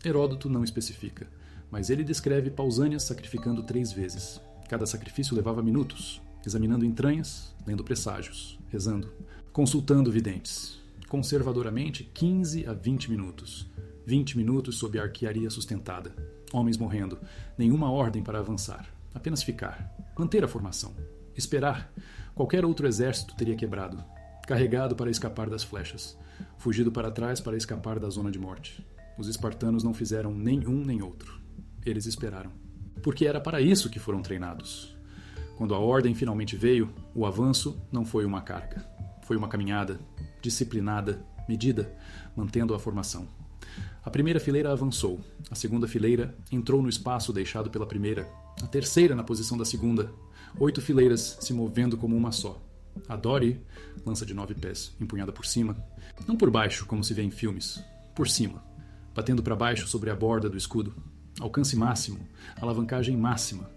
Heródoto não especifica, mas ele descreve Pausânias sacrificando 3 vezes. Cada sacrifício levava minutos, examinando entranhas, lendo presságios, rezando, consultando videntes. Conservadoramente, 15 a 20 minutos. 20 minutos sob a arquearia sustentada. Homens morrendo, nenhuma ordem para avançar. Apenas ficar, manter a formação. Esperar. Qualquer outro exército teria quebrado. Carregado para escapar das flechas. Fugido para trás para escapar da zona de morte. Os espartanos não fizeram nem um nem outro. Eles esperaram. Porque era para isso que foram treinados. Quando a ordem finalmente veio, o avanço não foi uma carga. Foi uma caminhada, disciplinada, medida, mantendo a formação. A primeira fileira avançou. A segunda fileira entrou no espaço deixado pela primeira. A terceira na posição da segunda. 8 fileiras se movendo como uma só. A Dori, lança de 9 pés, empunhada por cima. Não por baixo, como se vê em filmes. Por cima. Batendo para baixo sobre a borda do escudo. Alcance máximo. Alavancagem máxima.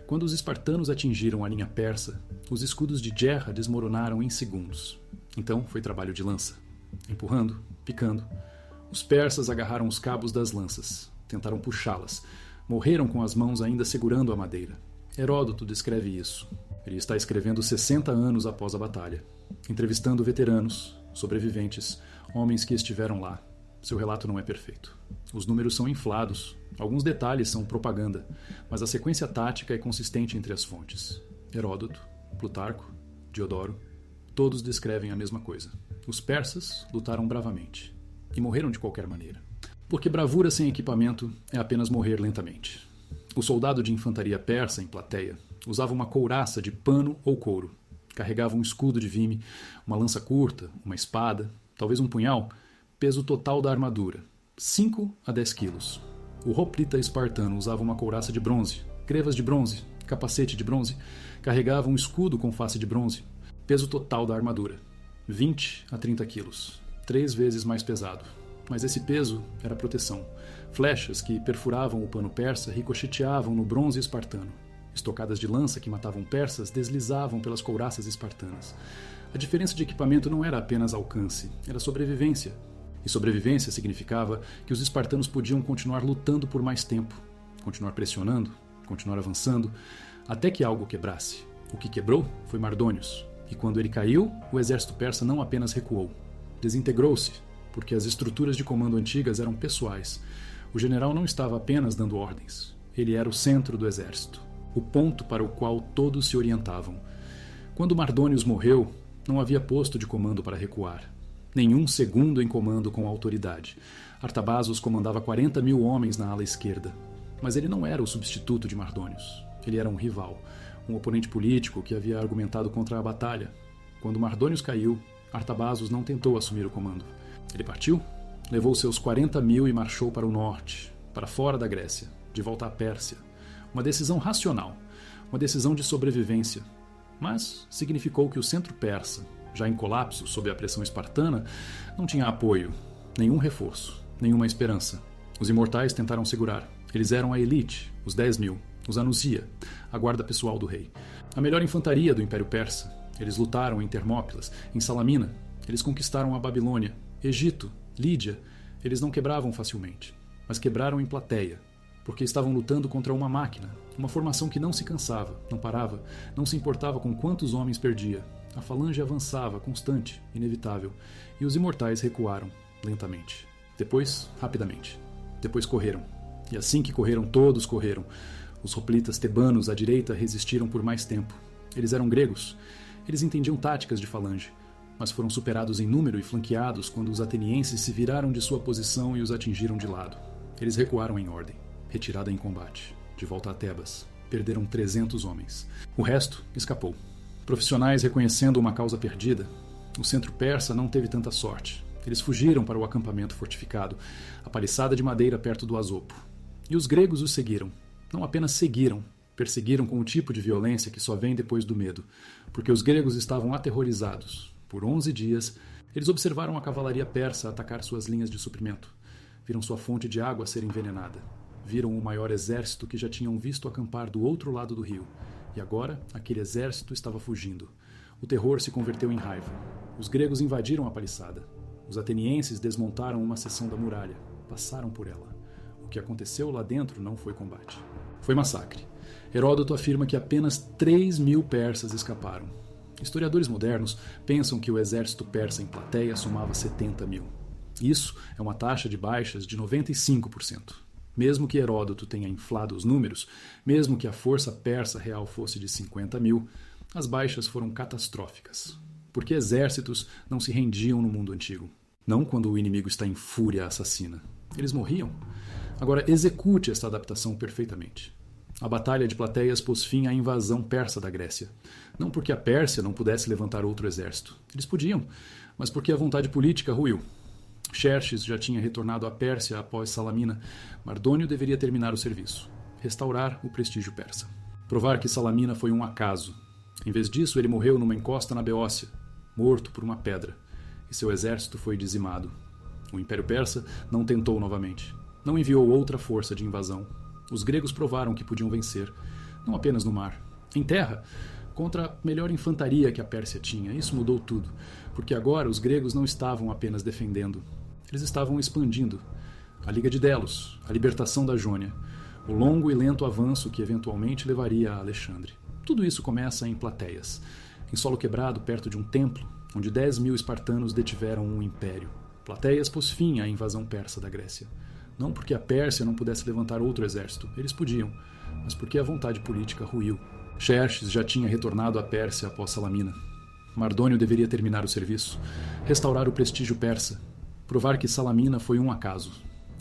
Quando os espartanos atingiram a linha persa, os escudos de Gerra desmoronaram em segundos. Então foi trabalho de lança. Empurrando, picando. Os persas agarraram os cabos das lanças. Tentaram puxá-las. Morreram com as mãos ainda segurando a madeira. Heródoto descreve isso. Ele está escrevendo 60 anos após a batalha, entrevistando veteranos, sobreviventes, homens que estiveram lá. Seu relato não é perfeito. Os números são inflados, alguns detalhes são propaganda, mas a sequência tática é consistente entre as fontes. Heródoto, Plutarco, Diodoro, todos descrevem a mesma coisa. Os persas lutaram bravamente e morreram de qualquer maneira. Porque bravura sem equipamento é apenas morrer lentamente. O soldado de infantaria persa, em plateia, usava uma couraça de pano ou couro. Carregava um escudo de vime, uma lança curta, uma espada, talvez um punhal, peso total da armadura, 5 a 10 quilos. O hoplita espartano usava uma couraça de bronze, grevas de bronze, capacete de bronze, carregava um escudo com face de bronze, peso total da armadura, 20 a 30 quilos, 3 vezes mais pesado. Mas esse peso era proteção. Flechas que perfuravam o pano persa ricocheteavam no bronze espartano. Estocadas de lança que matavam persas deslizavam pelas couraças espartanas. A diferença de equipamento não era apenas alcance, era sobrevivência. E sobrevivência significava que os espartanos podiam continuar lutando por mais tempo, continuar pressionando, continuar avançando, até que algo quebrasse. O que quebrou foi Mardônios. E quando ele caiu, o exército persa não apenas recuou, desintegrou-se, porque as estruturas de comando antigas eram pessoais. O general não estava apenas dando ordens. Ele era o centro do exército, o ponto para o qual todos se orientavam. Quando Mardônios morreu, não havia posto de comando para recuar. Nenhum segundo em comando com autoridade. Artabazus comandava 40 mil homens na ala esquerda. Mas ele não era o substituto de Mardônios. Ele era um rival, um oponente político que havia argumentado contra a batalha. Quando Mardônios caiu, Artabazus não tentou assumir o comando. Ele partiu, levou seus 40 mil e marchou para o norte, para fora da Grécia, de volta à Pérsia. Uma decisão racional, uma decisão de sobrevivência. Mas significou que o centro persa, já em colapso sob a pressão espartana, não tinha apoio, nenhum reforço, nenhuma esperança. Os imortais tentaram segurar. Eles eram a elite, os 10 mil, os Anusia, a guarda pessoal do rei. A melhor infantaria do Império Persa. Eles lutaram em Termópilas, em Salamina. Eles conquistaram a Babilônia, Egito, Lídia. Eles não quebravam facilmente, mas quebraram em Plateia, porque estavam lutando contra uma máquina, uma formação que não se cansava, não parava, não se importava com quantos homens perdia. A falange avançava, constante, inevitável, e os imortais recuaram, lentamente. Depois, rapidamente. Depois correram. E assim que correram, todos correram. Os hoplitas tebanos à direita resistiram por mais tempo. Eles eram gregos. Eles entendiam táticas de falange, mas foram superados em número e flanqueados quando os atenienses se viraram de sua posição e os atingiram de lado. Eles recuaram em ordem. Retirada em combate. De volta a Tebas. Perderam 300 homens. O resto escapou. Profissionais reconhecendo uma causa perdida, o centro persa não teve tanta sorte. Eles fugiram para o acampamento fortificado, a paliçada de madeira perto do Asopo. E os gregos os seguiram. Não apenas seguiram, perseguiram com o tipo de violência que só vem depois do medo, porque os gregos estavam aterrorizados. Por 11 dias, eles observaram a cavalaria persa atacar suas linhas de suprimento. Viram sua fonte de água ser envenenada. Viram o maior exército que já tinham visto acampar do outro lado do rio. E agora, aquele exército estava fugindo. O terror se converteu em raiva. Os gregos invadiram a paliçada. Os atenienses desmontaram uma seção da muralha. Passaram por ela. O que aconteceu lá dentro não foi combate. Foi massacre. Heródoto afirma que apenas 3.000 persas escaparam. Historiadores modernos pensam que o exército persa em Plateia somava 70.000. Isso é uma taxa de baixas de 95%. Mesmo que Heródoto tenha inflado os números, mesmo que a força persa real fosse de 50.000, as baixas foram catastróficas. Porque exércitos não se rendiam no mundo antigo. Não quando o inimigo está em fúria assassina. Eles morriam. Agora execute esta adaptação perfeitamente. A Batalha de Plateias pôs fim à invasão persa da Grécia. Não porque a Pérsia não pudesse levantar outro exército. Eles podiam, mas porque a vontade política ruiu. Xerxes já tinha retornado à Pérsia após Salamina. Mardônio deveria terminar o serviço. Restaurar o prestígio persa. Provar que Salamina foi um acaso. Em vez disso, ele morreu numa encosta na Beócia, morto por uma pedra, e seu exército foi dizimado. O Império Persa não tentou novamente. Não enviou outra força de invasão. Os gregos provaram que podiam vencer, não apenas no mar. Em terra, contra a melhor infantaria que a Pérsia tinha. Isso mudou tudo, porque agora os gregos não estavam apenas defendendo. Eles estavam expandindo. A Liga de Delos, a libertação da Jônia, o longo e lento avanço que eventualmente levaria a Alexandre. Tudo isso começa em Plateias, em solo quebrado perto de um templo, onde 10.000 espartanos detiveram um império. Plateias pôs fim à invasão persa da Grécia. Não porque a Pérsia não pudesse levantar outro exército, eles podiam, mas porque a vontade política ruiu. Xerxes já tinha retornado à Pérsia após Salamina. Mardônio deveria terminar o serviço, restaurar o prestígio persa, provar que Salamina foi um acaso.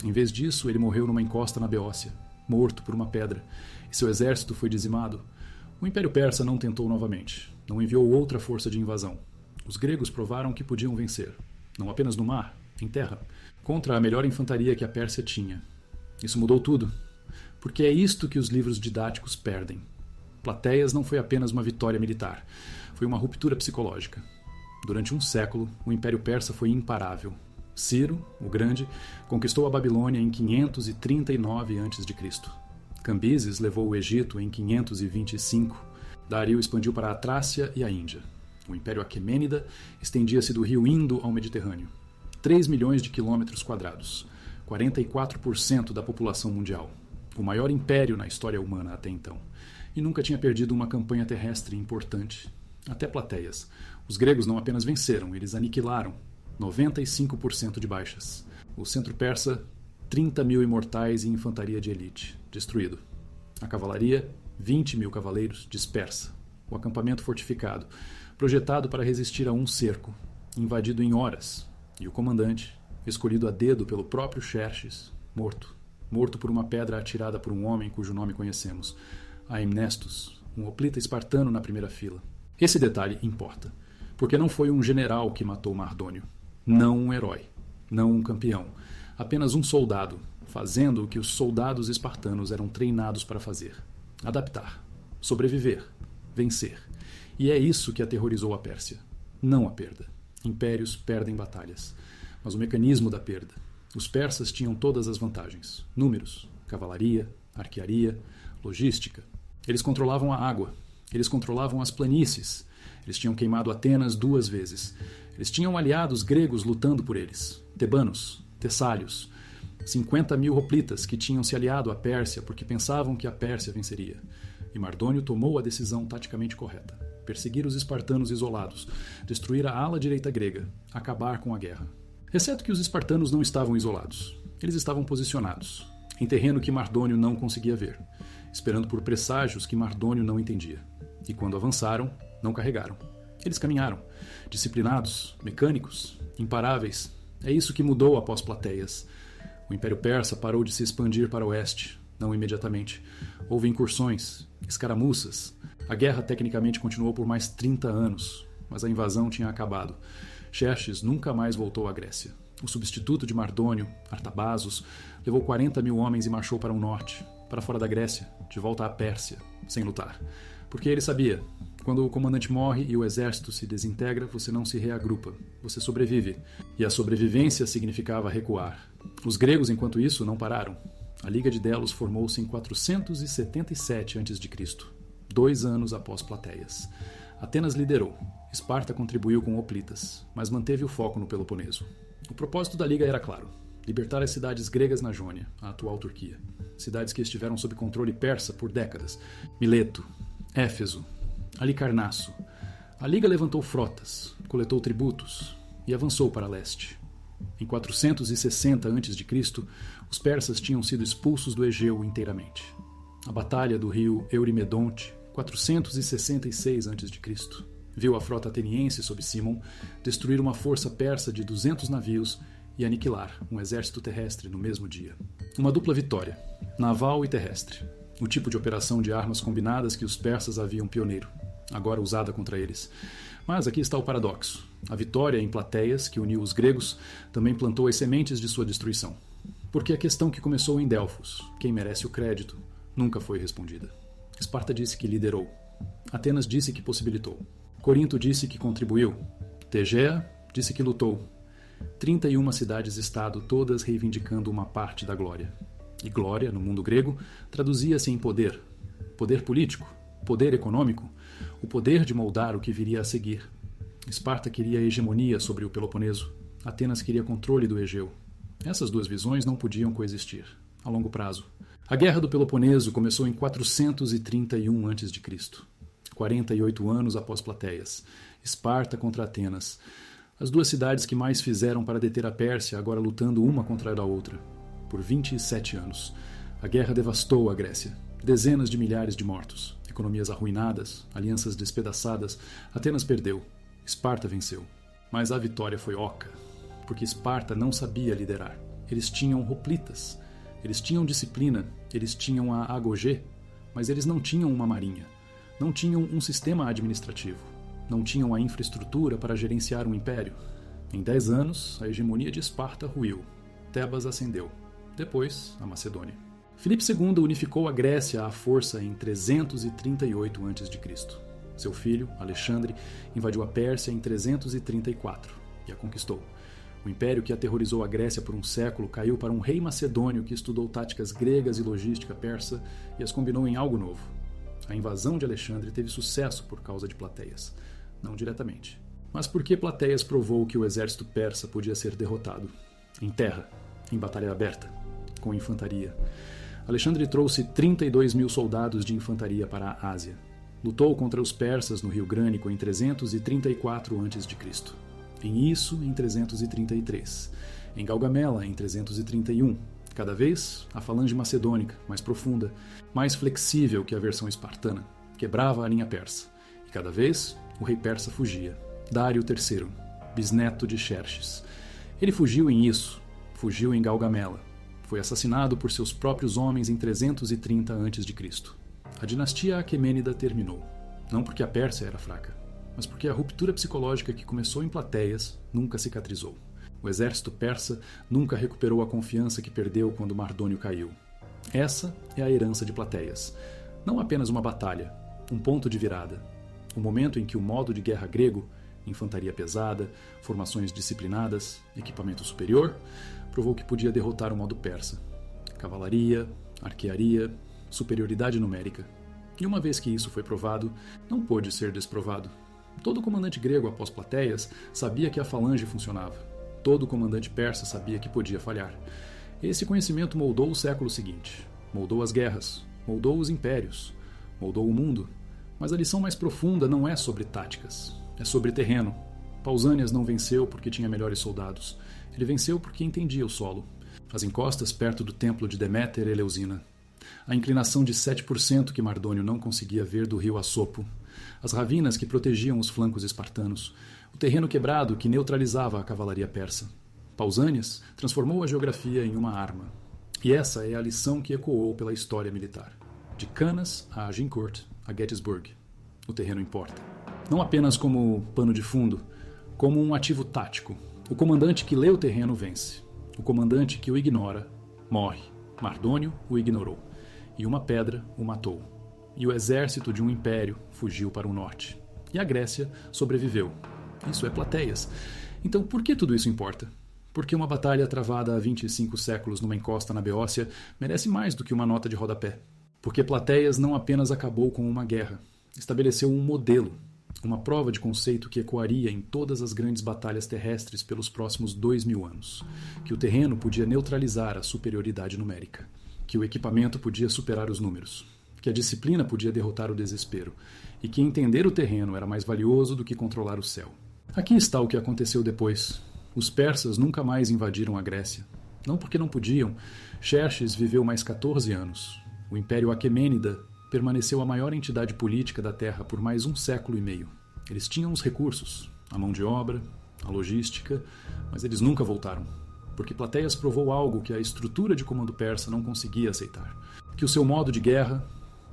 Em vez disso, ele morreu numa encosta na Beócia, morto por uma pedra, e seu exército foi dizimado. O Império Persa não tentou novamente, não enviou outra força de invasão. Os gregos provaram que podiam vencer, não apenas no mar, em terra, contra a melhor infantaria que a Pérsia tinha. Isso mudou tudo, porque é isto que os livros didáticos perdem. Plateias não foi apenas uma vitória militar, foi uma ruptura psicológica. Durante um século, o Império Persa foi imparável. Ciro, o Grande, conquistou a Babilônia em 539 a.C. Cambises levou o Egito em 525. Dario expandiu para a Trácia e a Índia. O Império Aquemênida estendia-se do rio Indo ao Mediterrâneo. 3 milhões de quilômetros quadrados, 44% da população mundial. O maior império na história humana até então. E nunca tinha perdido uma campanha terrestre importante. Até Plateias. Os gregos não apenas venceram, eles aniquilaram. 95% de baixas. O centro persa, 30.000 imortais e infantaria de elite, destruído. A cavalaria, 20.000 cavaleiros, dispersa. O acampamento fortificado, projetado para resistir a um cerco, invadido em horas. E o comandante, escolhido a dedo pelo próprio Xerxes, morto. Morto por uma pedra atirada por um homem cujo nome conhecemos, Aemnestus, um hoplita espartano na primeira fila. Esse detalhe importa, porque não foi um general que matou Mardônio. Não um herói, não um campeão. Apenas um soldado, fazendo o que os soldados espartanos eram treinados para fazer. Adaptar, sobreviver, vencer. E é isso que aterrorizou a Pérsia. Não a perda. Impérios perdem batalhas, mas o mecanismo da perda. Os persas tinham todas as vantagens. Números, cavalaria, arquearia, logística. Eles controlavam a água. Eles controlavam as planícies. Eles tinham queimado Atenas 2 vezes. Eles tinham aliados gregos lutando por eles. Tebanos, tessálios. 50.000 hoplitas que tinham se aliado à Pérsia porque pensavam que a Pérsia venceria. E Mardônio tomou a decisão taticamente correta. Perseguir os espartanos isolados, destruir a ala direita grega, acabar com a guerra. Exceto que os espartanos não estavam isolados. Eles estavam posicionados, em terreno que Mardônio não conseguia ver. esperando por presságios que Mardônio não entendia. E quando avançaram, não carregaram. Eles caminharam, disciplinados, mecânicos, imparáveis. É isso que mudou após Plateias. O Império Persa parou de se expandir para o oeste, não imediatamente. Houve incursões, escaramuças. A guerra tecnicamente continuou por mais 30 anos, mas a invasão tinha acabado. Xerxes nunca mais voltou à Grécia. O substituto de Mardônio, Artabazus, levou 40 mil homens e marchou para o norte, para fora da Grécia, de volta à Pérsia, sem lutar. Porque ele sabia, quando o comandante morre e o exército se desintegra, você não se reagrupa, você sobrevive. E a sobrevivência significava recuar. Os gregos, enquanto isso, não pararam. A Liga de Delos formou-se em 477 a.C., 2 anos após Plateias. Atenas liderou. Esparta contribuiu com hoplitas, mas manteve o foco no Peloponeso. O propósito da Liga era claro: libertar as cidades gregas na Jônia, a atual Turquia. Cidades que estiveram sob controle persa por décadas. Mileto, Éfeso, Halicarnasso. A Liga levantou frotas, coletou tributos e avançou para leste. Em 460 a.C., os persas tinham sido expulsos do Egeu inteiramente. A batalha do rio Eurimedonte, 466 a.C., viu a frota ateniense sob Cimon destruir uma força persa de 200 navios e aniquilar um exército terrestre no mesmo dia. Uma dupla vitória, naval e terrestre. O tipo de operação de armas combinadas que os persas haviam pioneiro, agora usada contra eles. Mas aqui está o paradoxo. A vitória em Plateias, que uniu os gregos, também plantou as sementes de sua destruição. Porque a questão que começou em Delfos, quem merece o crédito, nunca foi respondida. Esparta disse que liderou. Atenas disse que possibilitou. Corinto disse que contribuiu. Tegea disse que lutou. 31 cidades-estado, todas reivindicando uma parte da glória. E glória, no mundo grego, traduzia-se em poder. Poder político, poder econômico, o poder de moldar o que viria a seguir. Esparta queria hegemonia sobre o Peloponeso. Atenas queria controle do Egeu. Essas duas visões não podiam coexistir, a longo prazo. A Guerra do Peloponeso começou em 431 a.C., 48 anos após Plateias. Esparta contra Atenas. As duas cidades que mais fizeram para deter a Pérsia, agora lutando uma contra a outra. Por 27 anos. A guerra devastou a Grécia. Dezenas de milhares de mortos. Economias arruinadas, alianças despedaçadas. Atenas perdeu. Esparta venceu. Mas a vitória foi oca, porque Esparta não sabia liderar. Eles tinham hoplitas. Eles tinham disciplina, eles tinham a agogê, mas eles não tinham uma marinha, não tinham um sistema administrativo, não tinham a infraestrutura para gerenciar um império. Em 10 anos, a hegemonia de Esparta ruiu. Tebas ascendeu. Depois, a Macedônia. Filipe II unificou a Grécia à força em 338 a.C. Seu filho, Alexandre, invadiu a Pérsia em 334 e a conquistou. O império que aterrorizou a Grécia por um século caiu para um rei macedônio que estudou táticas gregas e logística persa e as combinou em algo novo. A invasão de Alexandre teve sucesso por causa de Plateias, não diretamente. Mas porque Plateias provou que o exército persa podia ser derrotado. Em terra, em batalha aberta, com infantaria. Alexandre trouxe 32 mil soldados de infantaria para a Ásia. Lutou contra os persas no Rio Grânico em 334 a.C. Em Isso, em 333. Em Galgamela, em 331. Cada vez, a falange macedônica, mais profunda, mais flexível que a versão espartana, quebrava a linha persa. E cada vez, o rei persa fugia. Dário III, bisneto de Xerxes. Ele fugiu em Isso, fugiu em Galgamela. Foi assassinado por seus próprios homens em 330 a.C. A dinastia aquemênida terminou. Não porque a Pérsia era fraca, mas porque a ruptura psicológica que começou em Plateias nunca cicatrizou. O exército persa nunca recuperou a confiança que perdeu quando Mardônio caiu. Essa é a herança de Plateias. Não apenas uma batalha, um ponto de virada. O momento em que o modo de guerra grego, infantaria pesada, formações disciplinadas, equipamento superior, provou que podia derrotar o modo persa. Cavalaria, arquearia, superioridade numérica. E uma vez que isso foi provado, não pôde ser desprovado. Todo comandante grego após Plateias sabia que a falange funcionava. Todo comandante persa sabia que podia falhar. Esse conhecimento moldou o século seguinte, moldou as guerras, moldou os impérios, moldou o mundo. Mas a lição mais profunda não é sobre táticas, é sobre terreno. Pausânias não venceu porque tinha melhores soldados. Ele venceu porque entendia o solo. As encostas perto do templo de Deméter e Eleusina. a inclinação de 7% que Mardônio não conseguia ver do rio Assopo, as ravinas que protegiam os flancos espartanos, o terreno quebrado que neutralizava a cavalaria persa. Pausanias transformou a geografia em uma arma. E essa é a lição que ecoou pela história militar. De Cannas a Agincourt, a Gettysburg. O terreno importa. Não apenas como pano de fundo, como um ativo tático. O comandante que lê o terreno vence. O comandante que o ignora, morre. Mardônio o ignorou. E uma pedra o matou. E o exército de um império fugiu para o norte. E a Grécia sobreviveu. Isso é Plateias. Então por que tudo isso importa? Porque uma batalha travada há 25 séculos numa encosta na Beócia merece mais do que uma nota de rodapé. Porque Plateias não apenas acabou com uma guerra, estabeleceu um modelo, uma prova de conceito que ecoaria em todas as grandes batalhas terrestres pelos próximos 2000 anos, que o terreno podia neutralizar a superioridade numérica, que o equipamento podia superar os números, que a disciplina podia derrotar o desespero, e que entender o terreno era mais valioso do que controlar o céu. Aqui está o que aconteceu depois. Os persas nunca mais invadiram a Grécia. Não porque não podiam. Xerxes viveu mais 14 anos. O Império Aquemênida permaneceu a maior entidade política da Terra por mais 1 século e meio. Eles tinham os recursos, a mão de obra, a logística, mas eles nunca voltaram. Porque Plateias provou algo que a estrutura de comando persa não conseguia aceitar. Que o seu modo de guerra,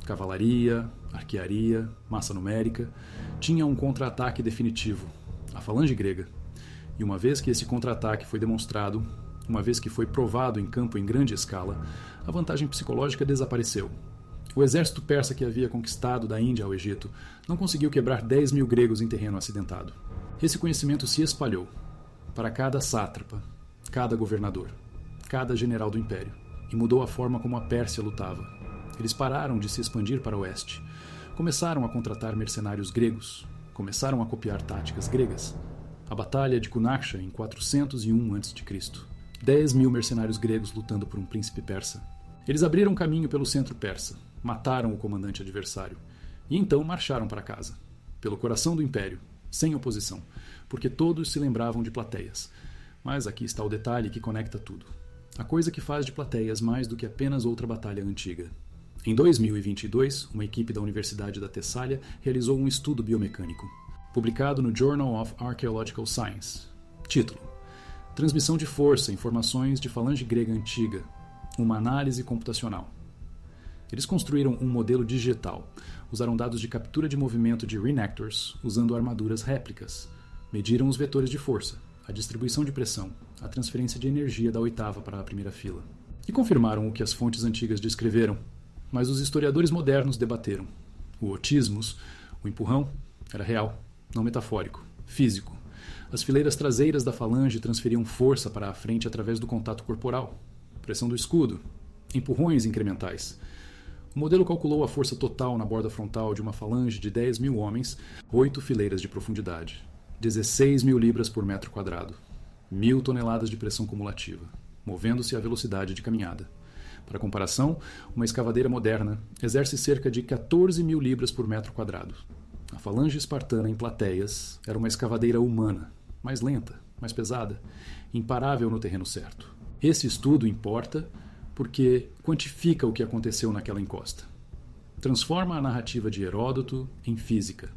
cavalaria, arquearia, massa numérica, tinha um contra-ataque definitivo, a falange grega. E uma vez que esse contra-ataque foi demonstrado, uma vez que foi provado em campo em grande escala, a vantagem psicológica desapareceu. O exército persa que havia conquistado da Índia ao Egito não conseguiu quebrar 10 mil gregos em terreno acidentado. Esse conhecimento se espalhou para cada sátrapa, cada governador, cada general do império, e mudou a forma como a Pérsia lutava. Eles pararam de se expandir para o oeste, começaram a contratar mercenários gregos, começaram a copiar táticas gregas. A Batalha de Cunaxa, em 401 a.C. 10 mil mercenários gregos lutando por um príncipe persa. Eles abriram caminho pelo centro persa, mataram o comandante adversário, e então marcharam para casa, pelo coração do império, sem oposição, porque todos se lembravam de Plateias. Mas aqui está o detalhe que conecta tudo. A coisa que faz de Plateias mais do que apenas outra batalha antiga. Em 2022, uma equipe da Universidade da Tessália realizou um estudo biomecânico, publicado no Journal of Archaeological Science. Título: Transmissão de força, informações de falange grega antiga, uma análise computacional. Eles construíram um modelo digital, usaram dados de captura de movimento de reenactors, usando armaduras réplicas, mediram os vetores de força, a distribuição de pressão, a transferência de energia da oitava para a primeira fila. E confirmaram o que as fontes antigas descreveram, mas os historiadores modernos debateram. O otismos, o empurrão, era real, não metafórico, físico. As fileiras traseiras da falange transferiam força para a frente através do contato corporal, pressão do escudo, empurrões incrementais. O modelo calculou a força total na borda frontal de uma falange de 10 mil homens, 8 fileiras de profundidade, 16 mil libras por metro quadrado, 1.000 toneladas de pressão cumulativa, movendo-se à velocidade de caminhada. Para comparação, uma escavadeira moderna exerce cerca de 14 mil libras por metro quadrado. A falange espartana em Plateias era uma escavadeira humana, mais lenta, mais pesada, imparável no terreno certo. Esse estudo importa porque quantifica o que aconteceu naquela encosta. Transforma a narrativa de Heródoto em física.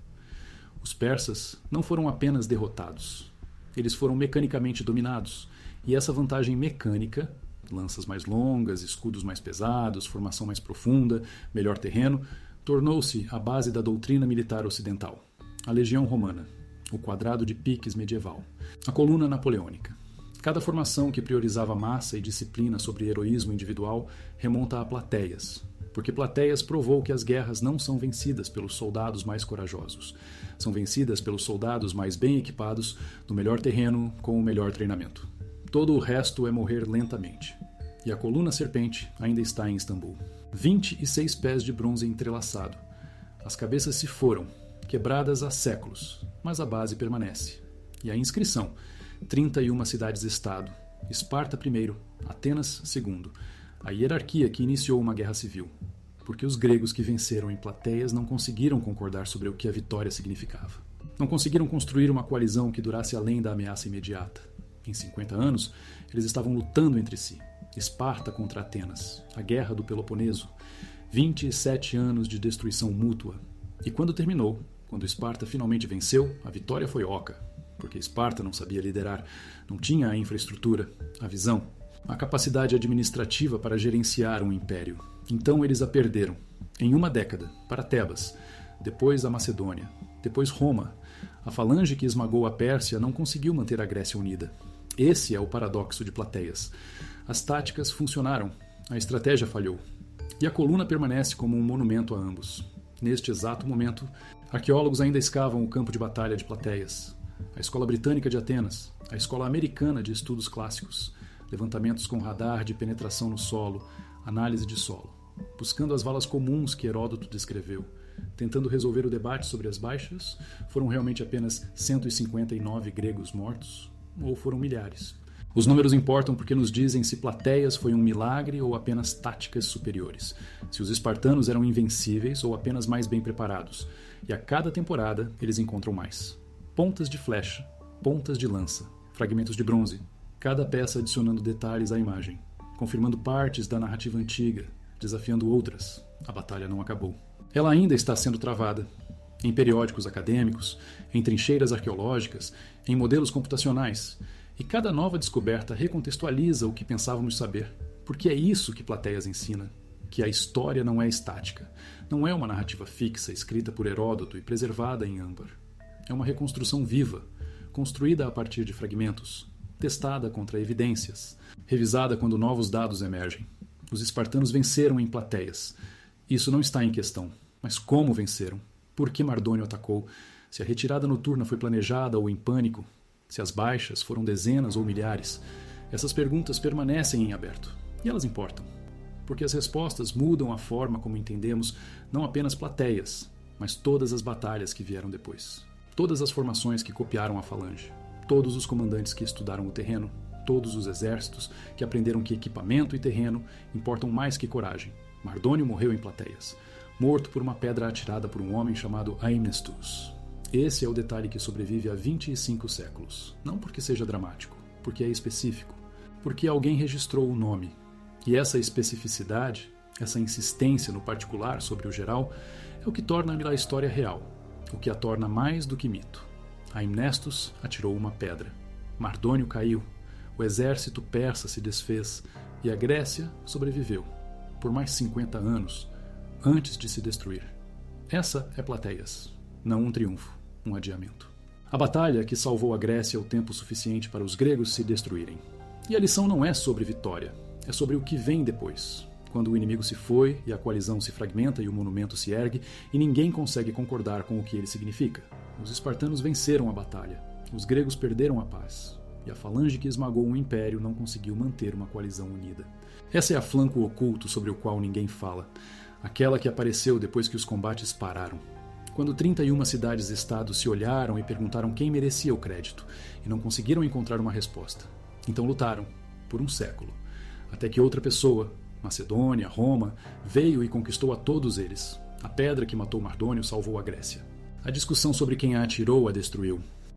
Os persas não foram apenas derrotados, eles foram mecanicamente dominados, e essa vantagem mecânica, lanças mais longas, escudos mais pesados, formação mais profunda, melhor terreno, tornou-se a base da doutrina militar ocidental. A legião romana, o quadrado de piques medieval, a coluna napoleônica. Cada formação que priorizava massa e disciplina sobre heroísmo individual remonta a Plateias, porque Plateias provou que as guerras não são vencidas pelos soldados mais corajosos, são vencidas pelos soldados mais bem equipados, no melhor terreno, com o melhor treinamento. Todo o resto é morrer lentamente. E a coluna serpente ainda está em Istambul. 26 pés de bronze entrelaçado. As cabeças se foram, quebradas há séculos, mas a base permanece. E a inscrição: 31 cidades-estado, Esparta primeiro, Atenas segundo, a hierarquia que iniciou uma guerra civil, porque os gregos que venceram em Plateias não conseguiram concordar sobre o que a vitória significava. Não conseguiram construir uma coalizão que durasse além da ameaça imediata. Em 50 anos, eles estavam lutando entre si, Esparta contra Atenas, a Guerra do Peloponeso, 27 anos de destruição mútua. E quando terminou, quando Esparta finalmente venceu, a vitória foi oca, porque Esparta não sabia liderar, não tinha a infraestrutura, a visão, a capacidade administrativa para gerenciar um império. Então eles a perderam, em uma década, para Tebas, depois a Macedônia, depois Roma. A falange que esmagou a Pérsia não conseguiu manter a Grécia unida. Esse é o paradoxo de Plateias. As táticas funcionaram, a estratégia falhou. E a coluna permanece como um monumento a ambos. Neste exato momento, arqueólogos ainda escavam o campo de batalha de Plateias, a Escola Britânica de Atenas, a Escola Americana de Estudos Clássicos, levantamentos com radar de penetração no solo, análise de solo, buscando as valas comuns que Heródoto descreveu, tentando resolver o debate sobre as baixas. Foram realmente apenas 159 gregos mortos? Ou foram milhares? Os números importam porque nos dizem se Plateias foi um milagre ou apenas táticas superiores, se os espartanos eram invencíveis ou apenas mais bem preparados, e a cada temporada eles encontram mais. Pontas de flecha, pontas de lança, fragmentos de bronze, cada peça adicionando detalhes à imagem, confirmando partes da narrativa antiga, desafiando outras. A batalha não acabou. Ela ainda está sendo travada, em periódicos acadêmicos, em trincheiras arqueológicas, em modelos computacionais. E cada nova descoberta recontextualiza o que pensávamos saber, porque é isso que Plateias ensina, que a história não é estática, não é uma narrativa fixa escrita por Heródoto e preservada em âmbar. É uma reconstrução viva, construída a partir de fragmentos, testada contra evidências, revisada quando novos dados emergem. Os espartanos venceram em Plateias. Isso não está em questão, mas como venceram? Por que Mardônio atacou? Se a retirada noturna foi planejada ou em pânico? Se as baixas foram dezenas ou milhares? Essas perguntas permanecem em aberto. E elas importam. Porque as respostas mudam a forma como entendemos não apenas Plateias, mas todas as batalhas que vieram depois. Todas as formações que copiaram a falange. Todos os comandantes que estudaram o terreno. Todos os exércitos que aprenderam que equipamento e terreno importam mais que coragem. Mardônio morreu em Plateias, morto por uma pedra atirada por um homem chamado Aemnestus. Esse é o detalhe que sobrevive há 25 séculos. Não porque seja dramático, porque é específico, porque alguém registrou o nome. E essa especificidade, essa insistência no particular sobre o geral, é o que torna a história real, o que a torna mais do que mito. Aemnestus atirou uma pedra. Mardônio caiu. O exército persa se desfez e a Grécia sobreviveu por mais 50 anos antes de se destruir. Essa é Plateias, não um triunfo, um adiamento. A batalha que salvou a Grécia o tempo suficiente para os gregos se destruírem. E a lição não é sobre vitória, é sobre o que vem depois, quando o inimigo se foi e a coalizão se fragmenta e o monumento se ergue e ninguém consegue concordar com o que ele significa. Os espartanos venceram a batalha, os gregos perderam a paz. E a falange que esmagou um império não conseguiu manter uma coalizão unida. Essa é a flanco oculto sobre o qual ninguém fala, aquela que apareceu depois que os combates pararam. Quando 31 cidades-estados se olharam e perguntaram quem merecia o crédito, e não conseguiram encontrar uma resposta. Então lutaram, por um século, até que outra pessoa, Macedônia, Roma, veio e conquistou a todos eles. A pedra que matou Mardônio salvou a Grécia. A discussão sobre quem a atirou a destruiu.